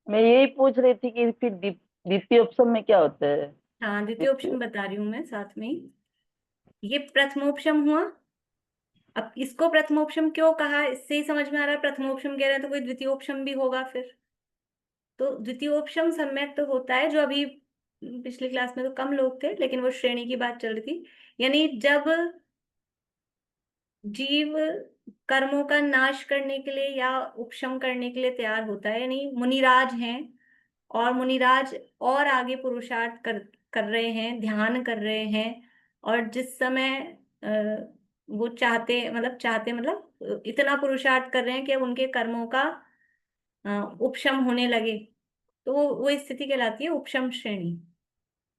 मैं यही पूछ रही थी कि फिर द्वितीय ऑप्शन में क्या होता है? हाँ, द्वितीय ऑप्शन बता रही हूँ मैं साथ में ही। ये प्रथमोपशम हुआ, अब इसको प्रथमोपशम क्यों कहा इससे ही समझ में आ रहा है, प्रथमोपशम कह रहे हैं तो कोई द्वितीयोपशम भी होगा फिर। तो द्वितीयोपशम सम्यक तो होता है, जो अभी पिछली क्लास में तो कम लोग थे लेकिन वो श्रेणी की बात चल रही थी, यानी जब जीव कर्मों का नाश करने के लिए या उपशम करने के लिए तैयार होता है, यानी मुनिराज हैं और मुनिराज और आगे पुरुषार्थ कर रहे हैं, ध्यान कर रहे हैं, और जिस समय वो चाहते मतलब इतना पुरुषार्थ कर रहे हैं कि उनके कर्मों का उपशम होने लगे, तो वो स्थिति कहलाती है उपशम श्रेणी।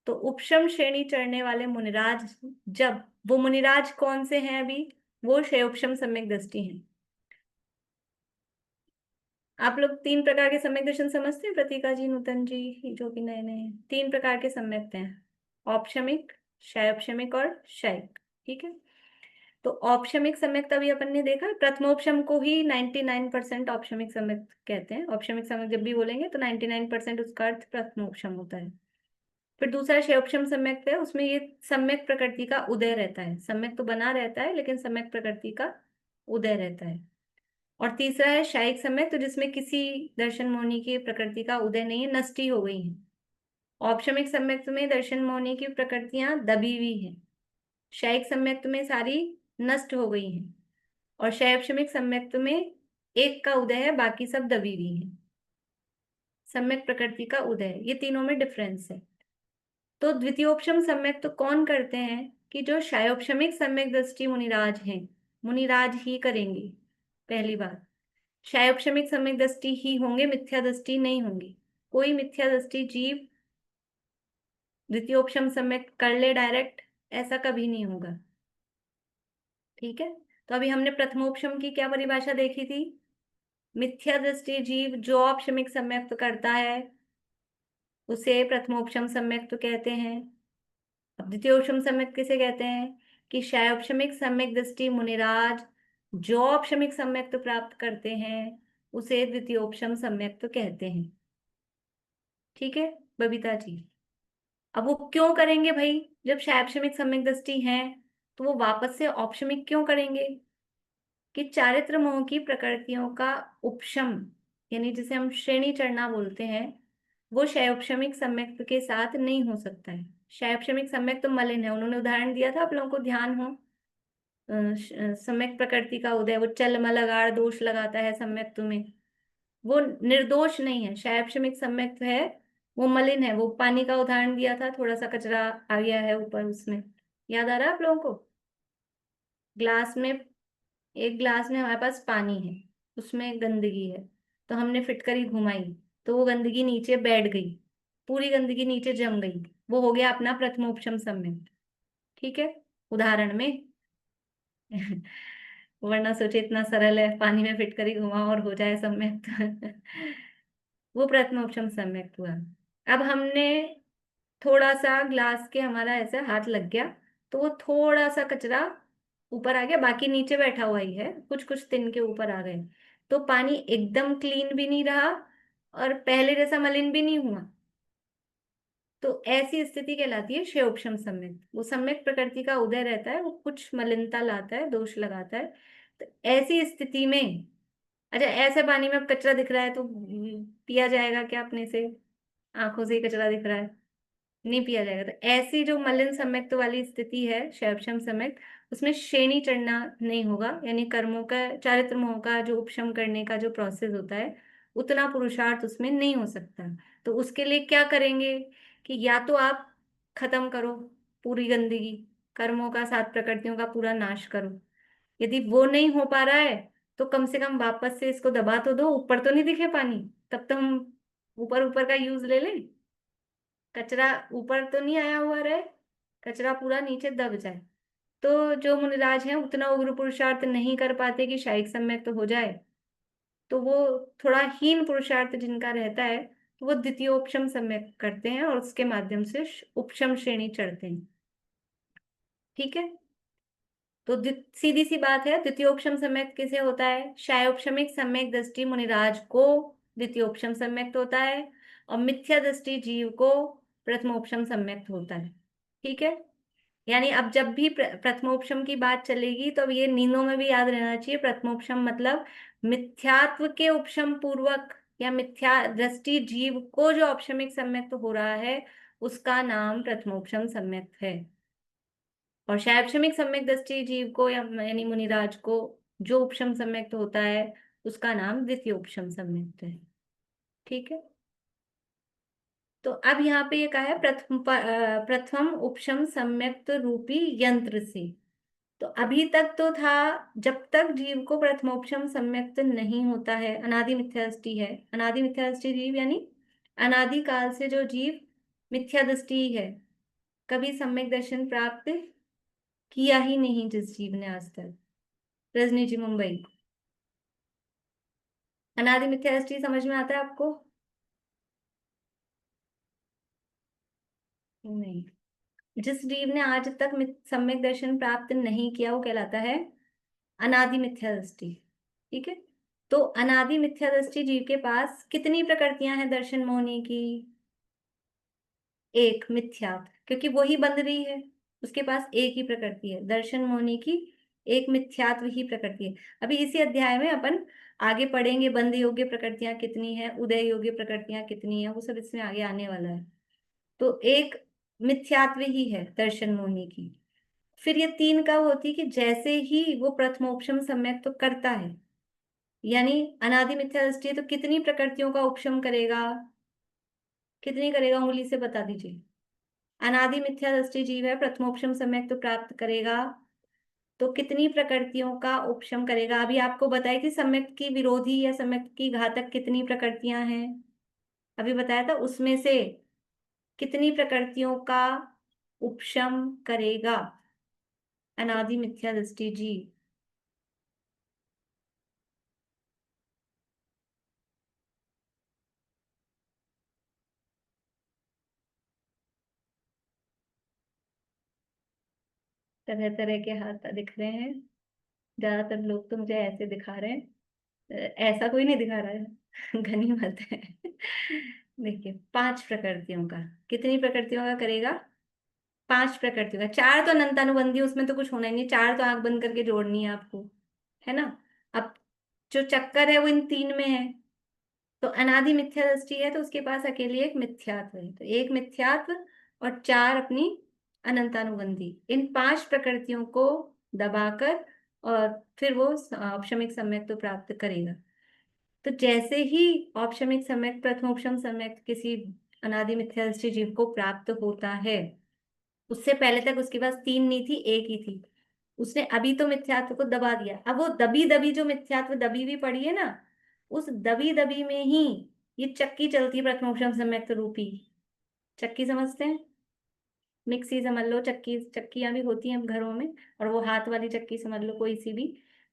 तो उपशम श्रेणी चढ़ने वाले मुनिराज, जब वो मुनिराज कौन से हैं अभी, वो क्षयोपशम सम्यक दृष्टि हैं। आप लोग 3 प्रकार के सम्यक दर्शन समझते हैं, प्रतिका जी, नूतन जी, जो भी नए नए हैं, 3 प्रकार के सम्यक हैं, औपशमिक, क्षयोपशमिक और क्षयिक। ठीक है, तो औपशमिक सम्यक अभी अपन ने देखा, प्रथमोपशम को ही 99% औपशमिक सम्यक कहते हैं। औपशमिक सम्यक जब भी बोलेंगे तो 99% उसका अर्थ प्रथमोपशम होता है। फिर दूसरा क्षयोपशम सम्यक है, उसमें ये सम्यक प्रकृति का उदय रहता है, सम्यक तो बना रहता है लेकिन सम्यक प्रकृति का उदय रहता है। और तीसरा है शायिक सम्यक, तो जिसमें किसी दर्शन मोहनी की प्रकृति का उदय नहीं है, नष्टि हो गई है। औपशमिक सम्यक्त में दर्शन मोहनी की प्रकृतियां दबी हुई हैं, शायिक सम्यक्त में सारी नष्ट हो गई हैं, और शैवशमिक सम्यक्त में एक का उदय है, बाकी सब दबी हुई हैं। सम्यक प्रकृति का उदय, ये तीनों में डिफरेंस है। तो द्वितीयोपशम सम्यक तो कौन करते हैं कि जो शायोपशमिक सम्यक दृष्टि मुनिराज हैं, मुनिराज ही करेंगे। पहली बात, शायोपशमिक सम्यक दृष्टि ही होंगे, मिथ्या दृष्टि नहीं होंगी। कोई मिथ्या दृष्टि जीव द्वितीयोपशम सम्यक कर ले डायरेक्ट, ऐसा कभी नहीं होगा। ठीक है, तो अभी हमने प्रथमोपशम की क्या परिभाषा देखी थी, मिथ्या दृष्टि जीव जो औपशमिक सम्यक्त करता है उसे प्रथमोपशम सम्यक्त कहते हैं। अब द्वितीयोपशम सम्यक्त किसे कहते हैं कि शायोपशमिक सम्यक दृष्टि मुनिराज जो औपशमिक सम्यक्त प्राप्त करते हैं उसे द्वितीयोपशम सम्यक्त कहते हैं। ठीक है बबीता जी। अब वो क्यों करेंगे भाई, जब शैक्षणिक सम्यक दृष्टि है तो वो वापस से औपशमिक क्यों करेंगे? कि चारित्र मोह की प्रकृतियों का उपशम, यानी जिसे हम श्रेणी चढ़ना बोलते हैं, वो शैवक्षमिक सम्यक्त के साथ नहीं हो सकता है। शैवक्षमिक सम्यक्त तो मलिन है, उन्होंने उदाहरण दिया था, आप लोगों को ध्यान हो। सम्यक प्रकृति का उदय, वो चल मलगाड़ दोष लगाता है सम्यक्त में, वो निर्दोष नहीं है। शैवक्षमिक सम्यक्त है वो मलिन है, वो पानी का उदाहरण दिया था, थोड़ा सा कचरा आ गया है ऊपर उसमें, याद आ रहा है आप लोगों को? ग्लास में, एक ग्लास में हमारे पास पानी है, उसमें गंदगी है, तो हमने फिटकरी घुमाई तो वो गंदगी नीचे बैठ गई, पूरी गंदगी नीचे जम गई, वो हो गया अपना प्रथमोपशम सम्यक्त। ठीक है, उदाहरण में। वरना सोचे इतना सरल है, पानी में फिटकरी घुमाओ और हो जाए सम्यक्त। वो प्रथमोपशम सम्यक्त हुआ। अब हमने थोड़ा सा ग्लास के, हमारा ऐसा हाथ लग गया तो वो थोड़ा सा कचरा ऊपर आ गया, बाकी नीचे बैठा हुआ ही है, कुछ कुछ तिन के ऊपर आ गए, तो पानी एकदम क्लीन भी नहीं रहा और पहले जैसा मलिन भी नहीं हुआ। तो ऐसी स्थिति कहलाती है क्षयोपशम सम्यक। वो सम्यक प्रकृति का उदय रहता है, वो कुछ मलिनता लाता है, दोष लगाता है। तो ऐसी स्थिति में, अच्छा ऐसे पानी में अब कचरा दिख रहा है तो पिया जाएगा क्या अपने से? आंखों से ही कचरा दिख रहा है, नहीं पिया जाएगा। तो ऐसी जो मलिन सम्यक्त वाली स्थिति है शैवक्षम सम्यक्त, उसमें श्रेणी चढ़ना नहीं होगा, यानी कर्मों का, चारित्र मोह का जो उपशम करने का जो प्रोसेस होता है, उतना पुरुषार्थ उसमें नहीं हो सकता। तो उसके लिए क्या करेंगे कि या तो आप खत्म करो पूरी गंदगी, कर्मों का, सात प्रकृतियों का पूरा नाश करो। यदि वो नहीं हो पा रहा है तो कम से कम वापस से इसको दबा तो दो, ऊपर तो नहीं दिखे पानी, तब तो हम ऊपर ऊपर का यूज ले लें, कचरा ऊपर तो नहीं आया हुआ रहे, कचरा पूरा नीचे दब जाए। तो जो मुनिराज हैं उतना उग्र पुरुषार्थ नहीं कर पाते कि शायिक सम्यक तो हो जाए, तो वो थोड़ा हीन पुरुषार्थ जिनका रहता है, तो वो द्वितीयोपशम सम्यक करते हैं और उसके माध्यम से उपशम श्रेणी चढ़ते हैं। ठीक है, तो सीधी सी बात है, द्वितीयोपशम सम्यक किसे होता है? शायोपशमिक सम्यक दृष्टि मुनिराज को द्वितीयोपशम सम्यक्त होता है, और मिथ्या दृष्टि जीव को प्रथमोपशम सम्यक्त होता है। ठीक है, यानी अब जब भी प्रथमोपशम की बात चलेगी तो अब ये नींदों में भी याद रहना चाहिए, प्रथमोपशम मतलब मिथ्यात्व के उपशम पूर्वक या मिथ्या दृष्टि जीव को जो औपशमिक सम्यक्त हो रहा है उसका नाम प्रथमोपशम सम्यक्त है। और शैक्षणिक सम्यक दृष्टि जीव को या यानी मुनिराज को जो उपशम सम्यक्त होता है उसका नाम द्वितीय उपशम सम्यक्त है। ठीक है, तो अब यहाँ पे ये कहा है प्रथम उपशम सम्यक्त रूपी यंत्र से। तो अभी तक तो था, जब तक जीव को प्रथमोपशम सम्यक्त नहीं होता है, अनादि मिथ्या दृष्टि है, अनादि मिथ्या दृष्टि जीव यानी अनादि काल से जो जीव मिथ्या दृष्टि है, कभी सम्यक दर्शन प्राप्त किया ही नहीं जिस जीव ने आज तक। रजनी जी मुंबई, अनादि मिथ्या दृष्टि समझ में आता है आपको? नहीं, जिस जीव ने आज तक सम्यक दर्शन प्राप्त नहीं किया वो कहलाता है अनादि मिथ्या दृष्टि। ठीक है, तो अनादि मिथ्या दृष्टि जीव के पास कितनी प्रकृतियां हैं दर्शन मोहनी की? एक, मिथ्यात्व, क्योंकि वो ही बंध रही है, उसके पास एक ही प्रकृति है, दर्शन मोहनी की एक मिथ्यात्व ही प्रकृति है। अभी इसी अध्याय में अपन आगे पढ़ेंगे बंध योग्य प्रकृतियां कितनी है, उदय योग्य प्रकृतियां कितनी है, वो सब इसमें आगे आने वाला है। तो एक मिथ्यात्व ही है दर्शन मोहनी की। फिर ये तीन कब होती कि जैसे ही वो प्रथमोपशम सम्यक तो करता है, यानी अनादि मिथ्या दृष्टि है तो कितनी प्रकृतियों का उपशम करेगा, कितनी करेगा उंगली से बता दीजिए। अनादि मिथ्या दृष्टि जीव है, प्रथमोपशम सम्यक तो प्राप्त करेगा, तो कितनी प्रकृतियों का उपशम करेगा? अभी आपको बताई थी सम्यक की विरोधी या सम्यक की घातक कितनी प्रकृतियां हैं, अभी बताया था, उसमें से कितनी प्रकृतियों का उपशम करेगा अनादि मिथ्या दृष्टि जीव? तरह तरह के हाथ दिख रहे हैं। ज्यादातर लोग तो मुझे ऐसे दिखा रहे हैं, ऐसा कोई नहीं दिखा रहा है। घनी मत है। देखिए 5 प्रकृतियों का, कितनी प्रकृतियों का करेगा? 5 प्रकृतियों का। 4 तो अनंतानुबंधी, उसमें तो कुछ होना ही नहीं, 4 तो आंख बंद करके जोड़नी है आपको, है ना। अब जो चक्कर है वो इन 3 में है, तो अनादि मिथ्या दृष्टि है, तो उसके पास अकेले एक मिथ्यात्व है, तो एक मिथ्यात्व और 4 अपनी अनंतानुबंधी, इन 5 प्रकृतियों को दबाकर और फिर वो औपशमिक सम्यक तो प्राप्त करेगा। तो जैसे ही औपशमिक सम्यक प्रथमोपशम सम्यक किसी अनादि मिथ्या दृष्टि जीव को प्राप्त होता है, उससे पहले तक उसके पास 3 नहीं थी, एक ही थी, उसने अभी तो मिथ्यात्व को दबा दिया। अब वो दबी दबी जो मिथ्यात्व दबी हुई पड़ी है ना, उस दबी दबी में ही ये चक्की चलती है, प्रथमोपशम सम्यक्त रूपी चक्की, समझते हैं? मिक्सी समझ लो, चक्की, चक्कियां भी होती हैं घरों में, और वो हाथ वाली चक्की समझ लो कोई सी भी,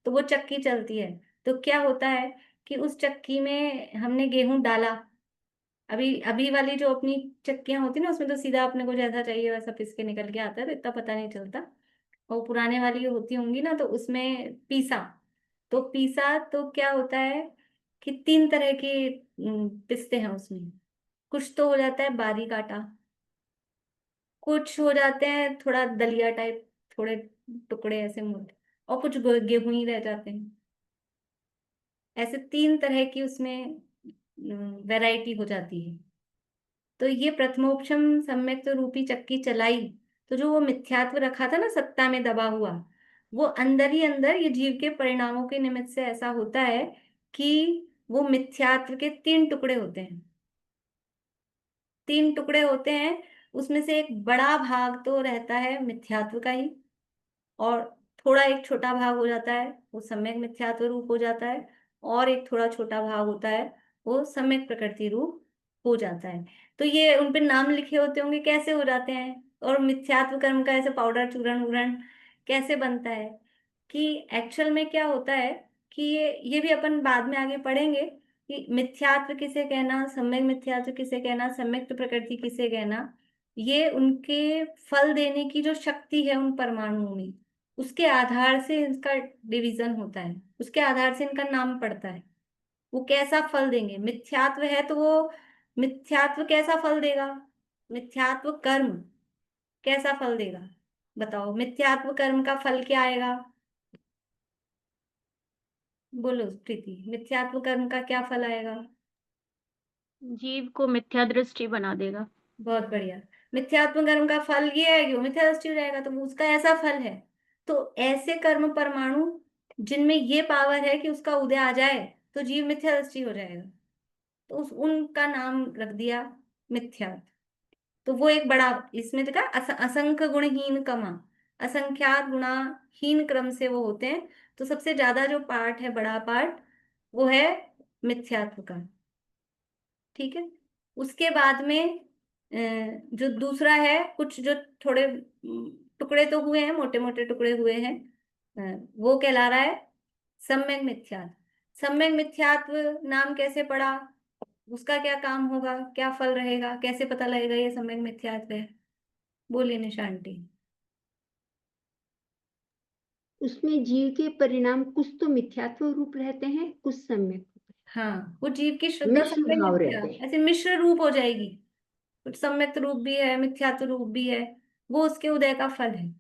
तो वो चक्की चलती है। तो क्या होता है कि उस चक्की में हमने गेहूं डाला, अभी अभी वाली जो अपनी चक्कियां होती है ना, उसमें तो सीधा अपने को जैसा चाहिए वैसा पिस के निकल के आता है, तो इतना पता नहीं चलता। और पुराने वाली होती होंगी ना, तो उसमें पीसा, तो पीसा तो क्या होता है कि 3 तरह के पिसते हैं उसमें। कुछ तो हो जाता है बारीक आटा, कुछ हो जाते हैं थोड़ा दलिया टाइप, थोड़े टुकड़े ऐसे मोटे, और कुछ गेहूं ही रह जाते हैं। ऐसे 3 तरह की उसमें वैरायटी हो जाती है। तो ये प्रथमोपशम सम्यक तो रूपी चक्की चलाई, तो जो वो मिथ्यात्व रखा था ना सत्ता में दबा हुआ, वो अंदर ही अंदर ये जीव के परिणामों के निमित्त से ऐसा होता है कि वो मिथ्यात्व के 3 टुकड़े होते हैं। 3 टुकड़े होते हैं, उसमें से एक बड़ा भाग तो रहता है मिथ्यात्व का ही, और थोड़ा एक छोटा भाग हो जाता है वो सम्यक मिथ्यात्व रूप हो जाता है, और एक थोड़ा छोटा भाग होता है वो सम्यक प्रकृति रूप हो जाता है। तो ये उन पे नाम लिखे होते होंगे कैसे हो जाते हैं, और मिथ्यात्व कर्म का ऐसे पाउडर चूर्ण वूर्ण कैसे बनता है, कि एक्चुअल में क्या होता है कि ये भी अपन बाद में आगे पढ़ेंगे कि मिथ्यात्व किसे कहना, सम्यक मिथ्यात्व किसे कहना, सम्यक प्रकृति किसे कहना, ये उनके फल देने की जो शक्ति है उन परमाणुओं में, उसके आधार से इनका डिवीजन होता है, उसके आधार से इनका नाम पड़ता है। वो कैसा फल देंगे, मिथ्यात्व है तो वो मिथ्यात्व कैसा फल देगा, मिथ्यात्व कर्म कैसा फल देगा, बताओ मिथ्यात्व कर्म का फल क्या आएगा? बोलो प्रीति, मिथ्यात्व कर्म का क्या फल आएगा? जीव को मिथ्या दृष्टि बना देगा। बहुत बढ़िया। मिथ्यात्व कर्म का फल ये है कि वो मिथ्या दृष्टि हो जाएगा, तो वो उसका ऐसा फल है। तो ऐसे कर्म परमाणु जिनमें ये पावर है कि उसका उदय आ जाए तो जीव मिथ्या दृष्टि हो जाएगा, तो उस उनका नाम रख दिया मिथ्या। तो वो एक बड़ा, इसमें देखा असंख्य गुणहीन कमा, असंख्यात गुणाहीन क्रम से वो होते हैं, तो सबसे ज्यादा जो पार्ट है, बड़ा पार्ट, वो है मिथ्यात्व का। ठीक है। उसके बाद में जो दूसरा है, कुछ जो थोड़े टुकड़े तो हुए हैं, मोटे मोटे टुकड़े हुए हैं, वो कहला रहा है सम्यक मिथ्यात्व। सम्यक मिथ्यात्व नाम कैसे पड़ा, उसका क्या काम होगा, क्या फल रहेगा, कैसे पता लगेगा ये सम्यक मिथ्यात्व है? बोलिए निशा आंटी। उसमें जीव के परिणाम कुछ तो मिथ्यात्व रूप रहते हैं, कुछ सम्यक, हाँ, वो जीव की शुद्ध मिश्र सम्यक भाव मिथ्या, रहते हैं। ऐसे मिश्र रूप हो जाएगी, कुछ सम्यक रूप भी है, मिथ्यात्व रूप भी है, वो उसके उदय का फल है।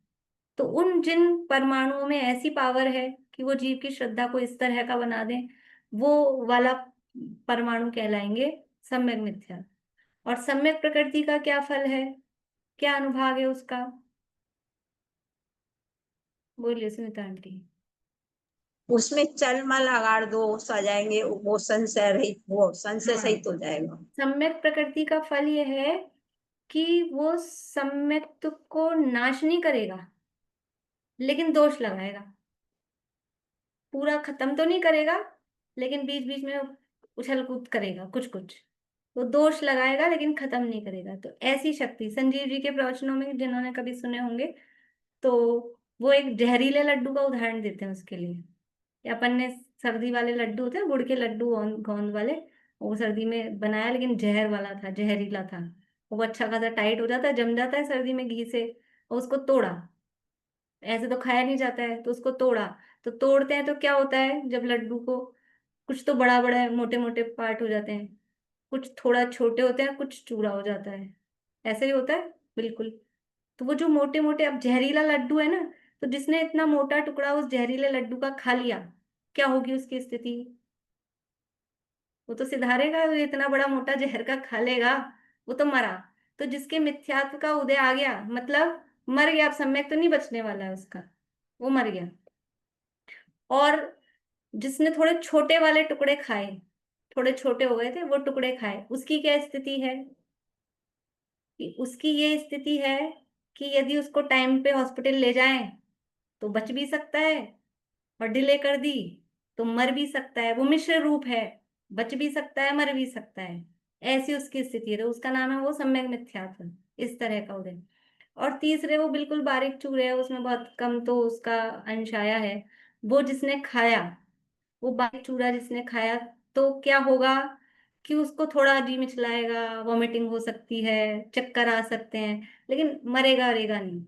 तो उन जिन परमाणुओं में ऐसी पावर है कि वो जीव की श्रद्धा को इस तरह का बना दें, वो वाला परमाणु कहलाएंगे सम्यक मिथ्या। और सम्यक प्रकृति का क्या फल है, क्या अनुभाग है उसका? बोलिए सुनीता आंटी। उसमें चल मल अगाड़ दो सजाएंगे, वो संशय रहित, वो संशय हाँ, सहित हो जाएगा। सम्यक प्रकृति का फल यह है कि वो सम्यक्त को नाश नहीं करेगा, लेकिन दोष लगाएगा। पूरा खत्म तो नहीं करेगा, लेकिन बीच बीच में उछल कूद करेगा, कुछ कुछ वो दोष लगाएगा, लेकिन खत्म नहीं करेगा। तो ऐसी शक्ति संजीव जी के प्रवचनों में जिन्होंने कभी सुने होंगे, तो वो एक जहरीले लड्डू का उदाहरण देते हैं उसके लिए। या अपन ने सर्दी वाले लड्डू होते हैं, गुड़ के लड्डू, गोंद वाले, वो सर्दी में बनाया, लेकिन जहर वाला था, जहरीला था। वो अच्छा खासा टाइट हो जाता है, जम जाता है सर्दी में घी से, और उसको तोड़ा, ऐसे तो खाया नहीं जाता है, तो उसको तोड़ा, तो तोड़ते हैं तो क्या होता है, जब लड्डू को कुछ तो बड़ा बड़ा मोटे मोटे पार्ट हो जाते हैं, कुछ थोड़ा छोटे होते हैं, कुछ चूरा हो जाता है, ऐसे ही होता है बिल्कुल। तो वो जो मोटे मोटे, अब जहरीला लड्डू है ना, तो जिसने इतना मोटा टुकड़ा उस जहरीले लड्डू का खा लिया, क्या होगी उसकी स्थिति? वो तो सिधारेगा, वो इतना बड़ा मोटा जहर का खा लेगा, वो तो मरा। तो जिसके मिथ्यात्व का उदय आ गया मतलब मर गया, अब सम्यक तो नहीं बचने वाला है उसका, वो मर गया। और जिसने थोड़े छोटे वाले टुकड़े खाए, थोड़े छोटे हो गए थे वो टुकड़े खाए, उसकी क्या स्थिति है? कि उसकी ये स्थिति है कि यदि उसको टाइम पे हॉस्पिटल ले जाएं तो बच भी सकता है, और डिले कर दी तो मर भी सकता है। वो मिश्र रूप है, बच भी सकता है, मर भी सकता है, ऐसी उसकी स्थिति है। तो उसका नाम है वो सम्यक मिथ्यात्व, इस तरह का उदय। और तीसरे वो बिल्कुल बारीक चूरे है, उसमें बहुत कम तो उसका अंश आया है, वो जिसने खाया, वो बारीक चूरा जिसने खाया, तो क्या होगा कि उसको थोड़ा अजीब मिचलाएगा, वॉमिटिंग हो सकती है, चक्कर आ सकते हैं, लेकिन मरेगा अरेगा नहीं।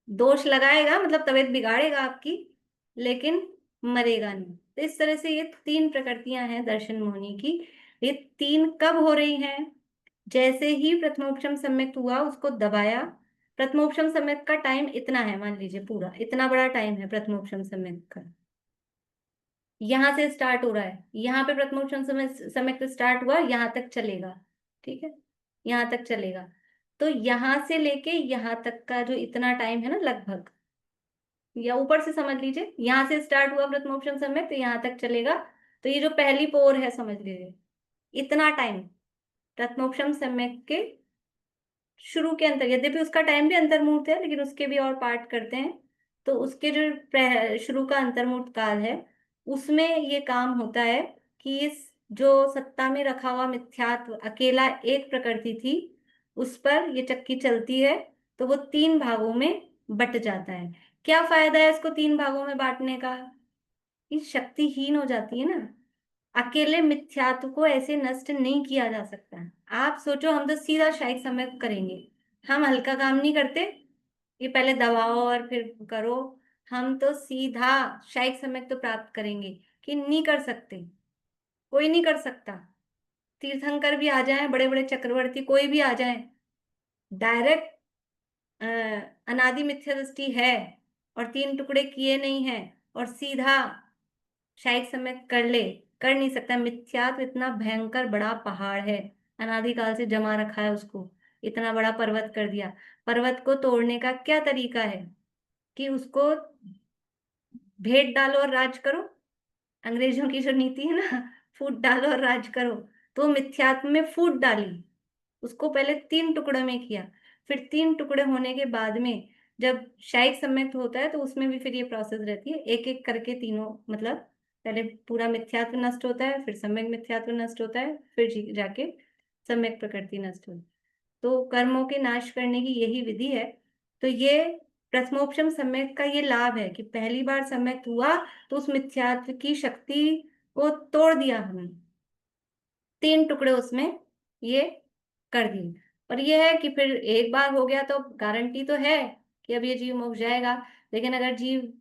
दोष लगाएगा मतलब तबीयत बिगाड़ेगा आपकी, लेकिन मरेगा नहीं। तो इस तरह से ये तीन प्रकृतियां हैं दर्शन मोहिनी की। ये तीन कब हो रही हैं? जैसे ही प्रथमोपशम सम्यक हुआ, उसको दबाया। प्रथमोपशम सम्यक का टाइम इतना है, मान लीजिए पूरा इतना बड़ा टाइम है प्रथमोपशम सम्यक का, यहाँ से स्टार्ट हो रहा है, यहाँ पे प्रथमोपशम सम्यक से स्टार्ट हुआ, यहाँ तक चलेगा, ठीक है, यहाँ तक चलेगा। तो यहाँ से लेके यहाँ तक का जो इतना टाइम है ना, लगभग, या ऊपर से समझ लीजिए, यहाँ से स्टार्ट हुआ प्रथमोपशम सम्यक तो यहाँ तक चलेगा। तो ये जो पहली पोर है समझ लीजिए, इतना टाइम प्रथमोपशम सम्यक के शुरू के अंतर, यद्यपि उसका टाइम भी अंतर्मुहूर्त है, लेकिन उसके भी और पार्ट करते हैं। तो उसके जो शुरू का अंतर्मुहूर्त काल है, उसमें ये काम होता है कि इस जो सत्ता में रखा हुआ मिथ्यात्व अकेला एक प्रकृति थी, उस पर ये चक्की चलती है, तो वो तीन भागों में बट जाता है। क्या फायदा है इसको तीन भागों में बांटने का? ये शक्तिहीन हो जाती है ना। अकेले मिथ्यात्व को ऐसे नष्ट नहीं किया जा सकता। आप सोचो, हम तो सीधा शायिक सम्यक करेंगे, हम हल्का काम नहीं करते, ये पहले दबाओ और फिर करो। हम तो सीधा शायिक सम्यक तो प्राप्त करेंगे, कि नहीं कर सकते, कोई नहीं कर सकता। तीर्थंकर भी आ जाए, बड़े बड़े चक्रवर्ती कोई भी आ जाए, डायरेक्ट अनादि मिथ्या दृष्टि है और तीन टुकड़े किए नहीं है और सीधा शायद समय कर ले, कर नहीं सकता। मिथ्यात्व इतना भयंकर बड़ा पहाड़ है, अनादिकाल से जमा रखा है उसको, इतना बड़ा पर्वत कर दिया। पर्वत को तोड़ने का क्या तरीका है? कि उसको भेद डालो और राज करो, अंग्रेजों की जो नीति है ना, फूट डालो और राज करो। तो मिथ्यात्व में फूट डाली, उसको पहले तीन टुकड़ों में किया, फिर तीन टुकड़े होने के बाद में जब शायिक सम्यक होता है तो उसमें भी फिर ये प्रोसेस रहती है, एक एक करके तीनों, मतलब पहले पूरा मिथ्यात्व नष्ट होता है, फिर सम्यक मिथ्यात्व नष्ट होता है, फिर जाके सम्यक प्रकृति नष्ट होती है। तो कर्मों के नाश करने की यही विधि है। तो ये प्रथमोपशम सम्यक का ये लाभ है कि पहली बार सम्यक हुआ तो उस मिथ्यात्व की शक्ति को तोड़ दिया हमने, तीन टुकड़े उसमें ये कर दिए। और ये है कि फिर एक बार हो गया तो गारंटी तो है कि अब ये जीव मोक्ष जाएगा। लेकिन अगर जीव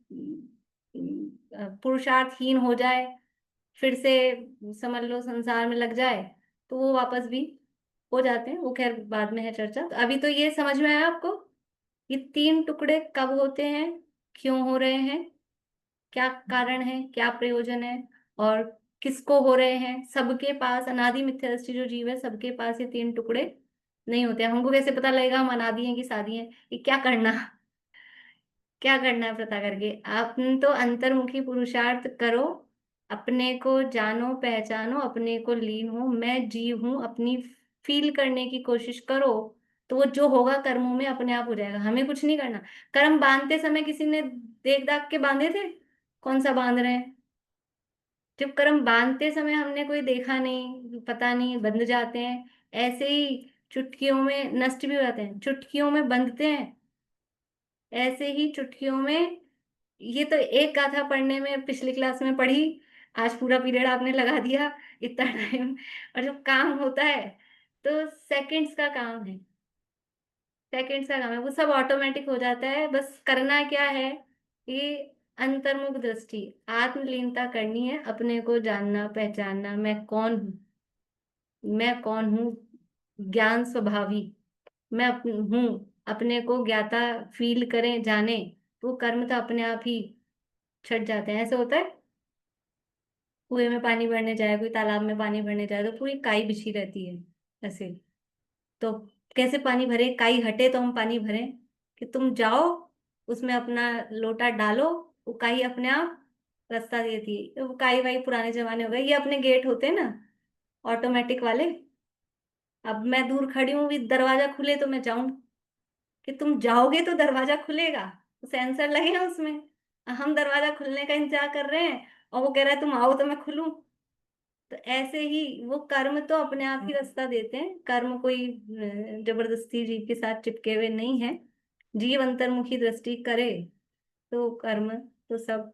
पुरुषार्थहीन हो जाए, फिर से समझ लो संसार में लग जाए, तो वो वापस भी हो जाते हैं। वो खैर बाद में है चर्चा। तो अभी तो ये समझ में आया आपको, ये तीन टुकड़े कब होते हैं, क्यों हो रहे हैं, क्या कारण है, क्या प्रयोजन है, और किसको हो रहे हैं? सबके पास, अनादि मिथ्या दृष्टि जो जीव है, सबके पास ये तीन टुकड़े नहीं होते हैं। हमको कैसे पता लगेगा हम अनादि हैं कि सादी हैं? ये क्या करना, क्या करना है पता करके? आप तो अंतर्मुखी पुरुषार्थ करो, अपने को जानो पहचानो, अपने को लीन हो, मैं जीव हूं, अपनी फील करने की कोशिश करो, तो वो जो होगा कर्मों में अपने आप हो जाएगा। हमें कुछ नहीं करना। कर्म बांधते समय किसी ने देख दाख के बांधे थे? कौन सा बांध रहे हैं? जब कर्म बांधते समय हमने कोई देखा नहीं, पता नहीं, बंध जाते हैं। ऐसे ही चुटकियों में नष्ट भी हो जाते हैं, चुटकियों में बंधते हैं। ऐसे ही चुटकियों में, ये तो एक गाथा पढ़ने में पिछली क्लास में पढ़ी, आज पूरा पीरियड आपने लगा दिया, इतना टाइम। और जब काम होता है तो सेकंड्स का काम है, सेकंड्स का काम है, वो सब ऑटोमेटिक हो जाता है। बस करना क्या है कि अंतर्मुख दृष्टि, आत्मलीनता करनी है, अपने को जानना पहचानना, मैं कौन हूँ, ज्ञान स्वभावी, मैं हूँ, अपने को ज्ञाता फील करें जाने, वो कर्म तो अपने आप ही छट जाते हैं। ऐसे होता है, कुएं में पानी भरने जाए, कोई तालाब में पानी भरने जाए तो पूरी काई बिछी रहती है ऐसे, तो कैसे पानी भरे, काई हटे तो हम पानी भरें? कि तुम जाओ उसमें अपना लोटा डालो, वो काई अपने आप रास्ता देती है। तो वो काई वाई पुराने जमाने हो गए, ये अपने गेट होते हैं ना ऑटोमेटिक वाले, अब मैं दूर खड़ी हूँ भी, दरवाजा खुले तो मैं जाऊं, कि तुम जाओगे तो दरवाजा खुलेगा, तो सेंसर लगे हैं उसमें, हम दरवाजा खुलने का इंतजार कर रहे हैं और वो कह रहा है तुम आओ तो मैं खुलूं। तो ऐसे ही वो कर्म तो अपने आप ही रास्ता देते हैं, कर्म कोई जबरदस्ती जीव के साथ चिपके हुए नहीं है। जीव अंतर्मुखी दृष्टि करे तो कर्म तो सब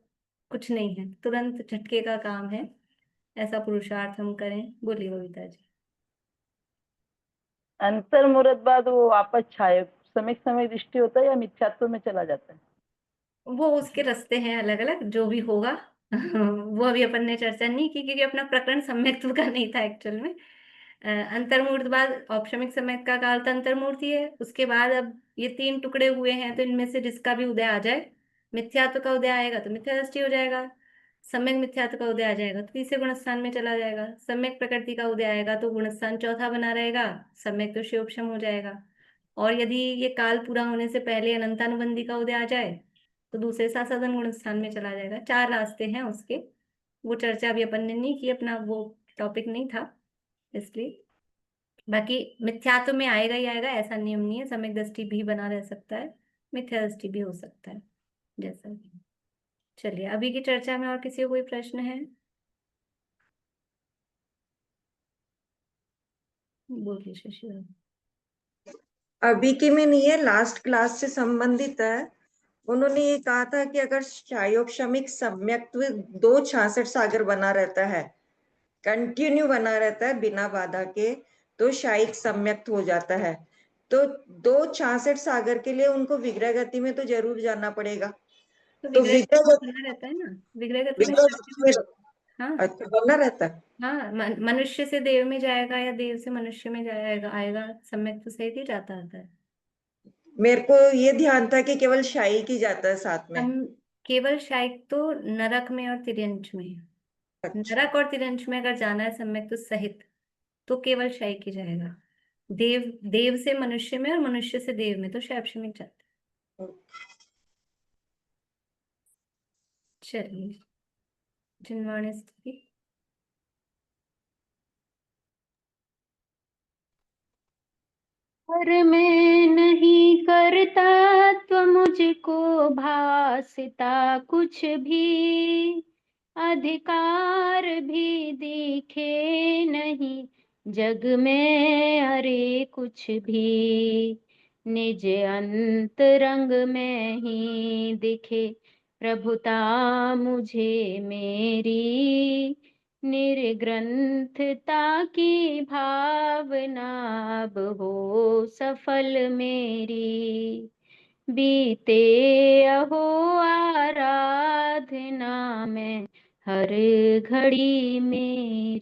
कुछ नहीं है, तुरंत झटके का काम है। ऐसा पुरुषार्थ हम करें। बोलिए बबीता जी। अंतर मुहूर्त बाद वो वापस छाए समय दृष्टि होता है या मिथ्यात्व में चला जाता है? वो उसके रास्ते हैं अलग अलग, जो भी होगा वो अभी अपन ने चर्चा नहीं की, क्योंकि अपना प्रकरण सम्यक्त्व का नहीं था एक्चुअल में। अंतर्मूर्त बाद औपशमिक सम्यक का काल तो अंतर्मूर्त ही है। उसके बाद अब ये 3 टुकड़े हुए हैं, तो इनमें से जिसका भी उदय आ जाए, मिथ्यात्व का उदय आएगा तो मिथ्या दृष्टि हो जाएगा, सम्यक मिथ्यात्व का उदय आ जाएगा तो तीसरे गुणस्थान में चला जाएगा, सम्यक प्रकृति का उदय आएगा तो गुणस्थान चौथा बना रहेगा, सम्यक तो शिवोपशम हो जाएगा। और यदि ये काल पूरा होने से पहले अनंतानुबंधी का उदय आ जाए तो दूसरे साधन गुण स्थान में चला जाएगा। 4 रास्ते हैं उसके, वो चर्चा अभी अपन ने नहीं की, अपना वो टॉपिक नहीं था इसलिए। बाकी मिथ्यात्व में आएगा ही आएगा, ऐसा नियम नहीं है, सम्यक दृष्टि भी बना रह सकता है, मिथ्या दृष्टि भी हो सकता है जैसा भी। चलिए, अभी की चर्चा में और किसी को कोई प्रश्न है? बोलिए शशि। अभी की में नहीं है, लास्ट क्लास से संबंधित है। उन्होंने ये कहा था कि अगर शायोपशमिक सम्यक्त्व 266 सागर बना रहता है, कंटिन्यू बना रहता है बिना बाधा के, तो शायिक सम्यक्त हो जाता है। तो 266 सागर के लिए उनको विग्रह गति में तो जरूर जाना पड़ेगा। तो विग्रह गति में बना रहता है ना, विग्रह गति में हाँ अच्छा बना रहता है। हाँ, मनुष्य से देव में जाएगा या देव से मनुष्य में जाएगा, आएगा, सम्यक तो सही ही जाता आता है। मेरे को ये ध्यान था कि केवल शायिक ही जाता है साथ में। हम केवल शायक तो नरक में और तिर्यंच में है। नरक और तिर्यंच में अगर जाना है सम्यक तो सहित, तो केवल शायक ही जाएगा। देव से मनुष्य में और मनुष्य से देव में तो शैवशमिक जाता है। चलिए, जिनवाणी स्तुति। पर मैं नहीं करता तो मुझको भासता कुछ भी, अधिकार भी दिखे नहीं जग में अरे कुछ भी, निज अंतरंग में ही दिखे प्रभुता मुझे मेरी, निर्ग्रंथता की भावना अब हो सफल मेरी, बीते अहो आराधना में हर घड़ी मेरी।